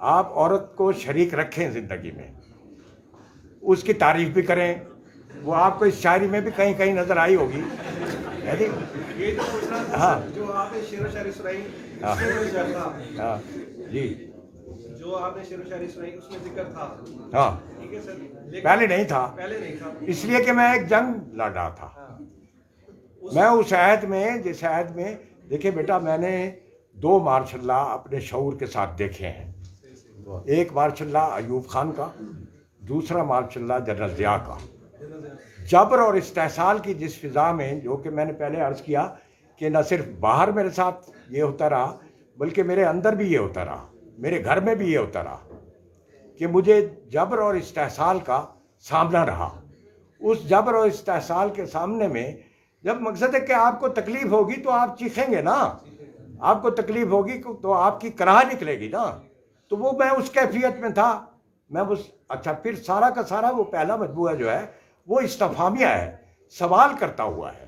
आप औरत को शरीक रखें ज़िंदगी में, उसकी तारीफ भी करें। वो आपको इस शायरी में भी कहीं कहीं नज़र आई होगी, है जी। ये तो पूछना था हाँ। जो आपने शेर व शायरी सुनाई हाँ। उसमें जिक्र था। हाँ जी, जो आपने शेर व शायरी सुनाई उसमें जिक्र था। हाँ, ठीक है सर, लेकिन पहले नहीं था, पहले नहीं था। इसलिए कि मैं एक जंग लड़ रहा था। मैं उस अहद में, जिस अहद में, देखिए बेटा, मैंने 2 मार्शल्ला अपने शऊर के साथ देखे हैं। एक मार्शल्ला अयूब खान का, दूसरा मार्शल्ला जनरल ज़िया का। जबर और इस्तेहसाल की जिस फिज़ा में, जो कि मैंने पहले अर्ज़ किया कि न सिर्फ बाहर मेरे साथ ये होता रहा, बल्कि मेरे अंदर भी ये होता रहा, मेरे घर में भी ये होता रहा कि मुझे जबर और इस्तेहसाल का सामना रहा। उस जबर और इस्तेहसाल के सामने में जब मकसद है कि आपको तकलीफ़ होगी तो आप चीखेंगे ना, आपको तकलीफ़ होगी तो आपकी कराह निकलेगी ना। तो वो मैं उस कैफियत में था, मैं उस अच्छा, फिर सारा का सारा वो पहला मजबूआ जो है वो इस्तफामिया है, सवाल करता हुआ है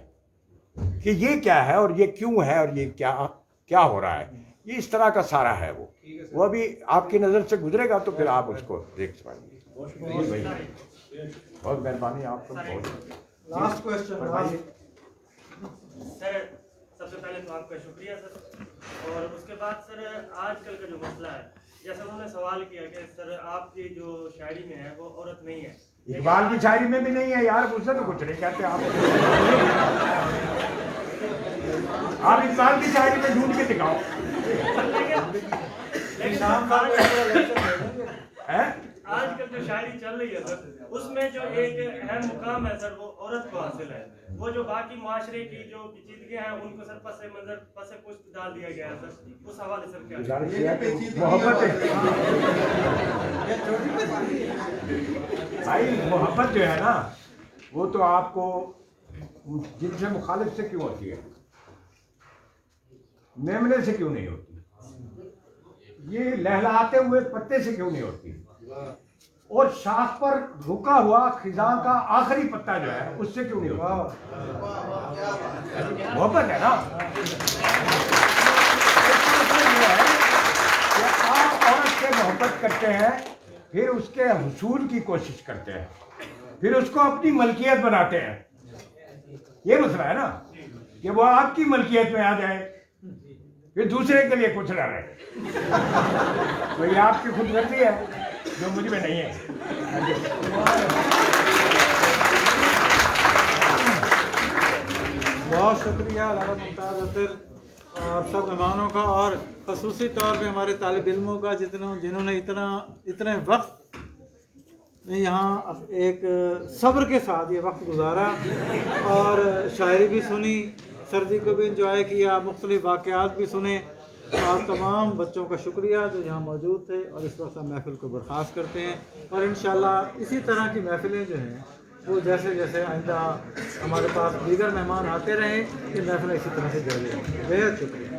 कि ये क्या है और ये क्यों है और ये क्या हो रहा है। ये इस तरह का सारा है। वो अभी आपकी नज़र से गुजरेगा तो फिर आप उसको देख पाएंगे। बहुत मेहरबानी आपको। Last question. सर सबसे पहले तो आपका शुक्रिया सर, और उसके बाद सर आजकल का जो मसला है, जैसा उन्होंने सवाल किया कि सर आपकी जो शायरी में है वो औरत नहीं है, इकबाल की शायरी में भी नहीं है यार, मुझसे तो कुछ नहीं कहते आप। आप इकबाल की शायरी में ढूंढ के दिखाओ। आजकल जो शायरी चल रही है सर, उसमें जो एक अहम मुकाम है सर वो औरत को हासिल है। वो जो बाकी माशरे की जो पेचीदगियां हैं उनको सर पसे पुष्ट डाल दिया गया है सर। उस हवाले सर क्या मोहब्बत भाई, मोहब्बत जो है ना वो तो आपको जिनसे मुखालिफ से क्यों होती है, मेमने से क्यों नहीं होती, ये लहलाते हुए पत्ते से क्यों नहीं होती, और शाख पर रुका हुआ खिजां का आखिरी पत्ता जो है उससे क्यों नहीं होता। मोहब्बत है ना। आप औरत से मोहब्बत करते हैं, फिर उसके हुसूल की कोशिश करते हैं, फिर उसको अपनी मलकियत बनाते हैं। ये मसला है ना कि वो आपकी मलकियत में आ जाए, फिर दूसरे के लिए कुछ ना रहे। तो ये आपकी खुदगर्जी है जो मुझ में नहीं है। बहुत शुक्रिया अल्लाह मुमताज़ अतर और सब मेहमानों का, और ख़ुसूसी तौर पे हमारे तालिब इल्मों का जिन्होंने इतने वक्त में यहाँ एक सब्र के साथ ये वक्त गुजारा और शायरी भी सुनी, सर्दी को भी इंजॉय किया, मुख्तलिफ वाक़यात भी सुने। और तमाम बच्चों का शुक्रिया जो यहाँ मौजूद थे, और इस वक्त हम महफिल को बर्खास्त करते हैं। और इंशाअल्लाह इसी तरह की महफिलें जो हैं वो जैसे जैसे आइंदा हमारे पास दीगर मेहमान आते रहें, ये महफिल इसी तरह से जारी रहें। बेहद शुक्रिया।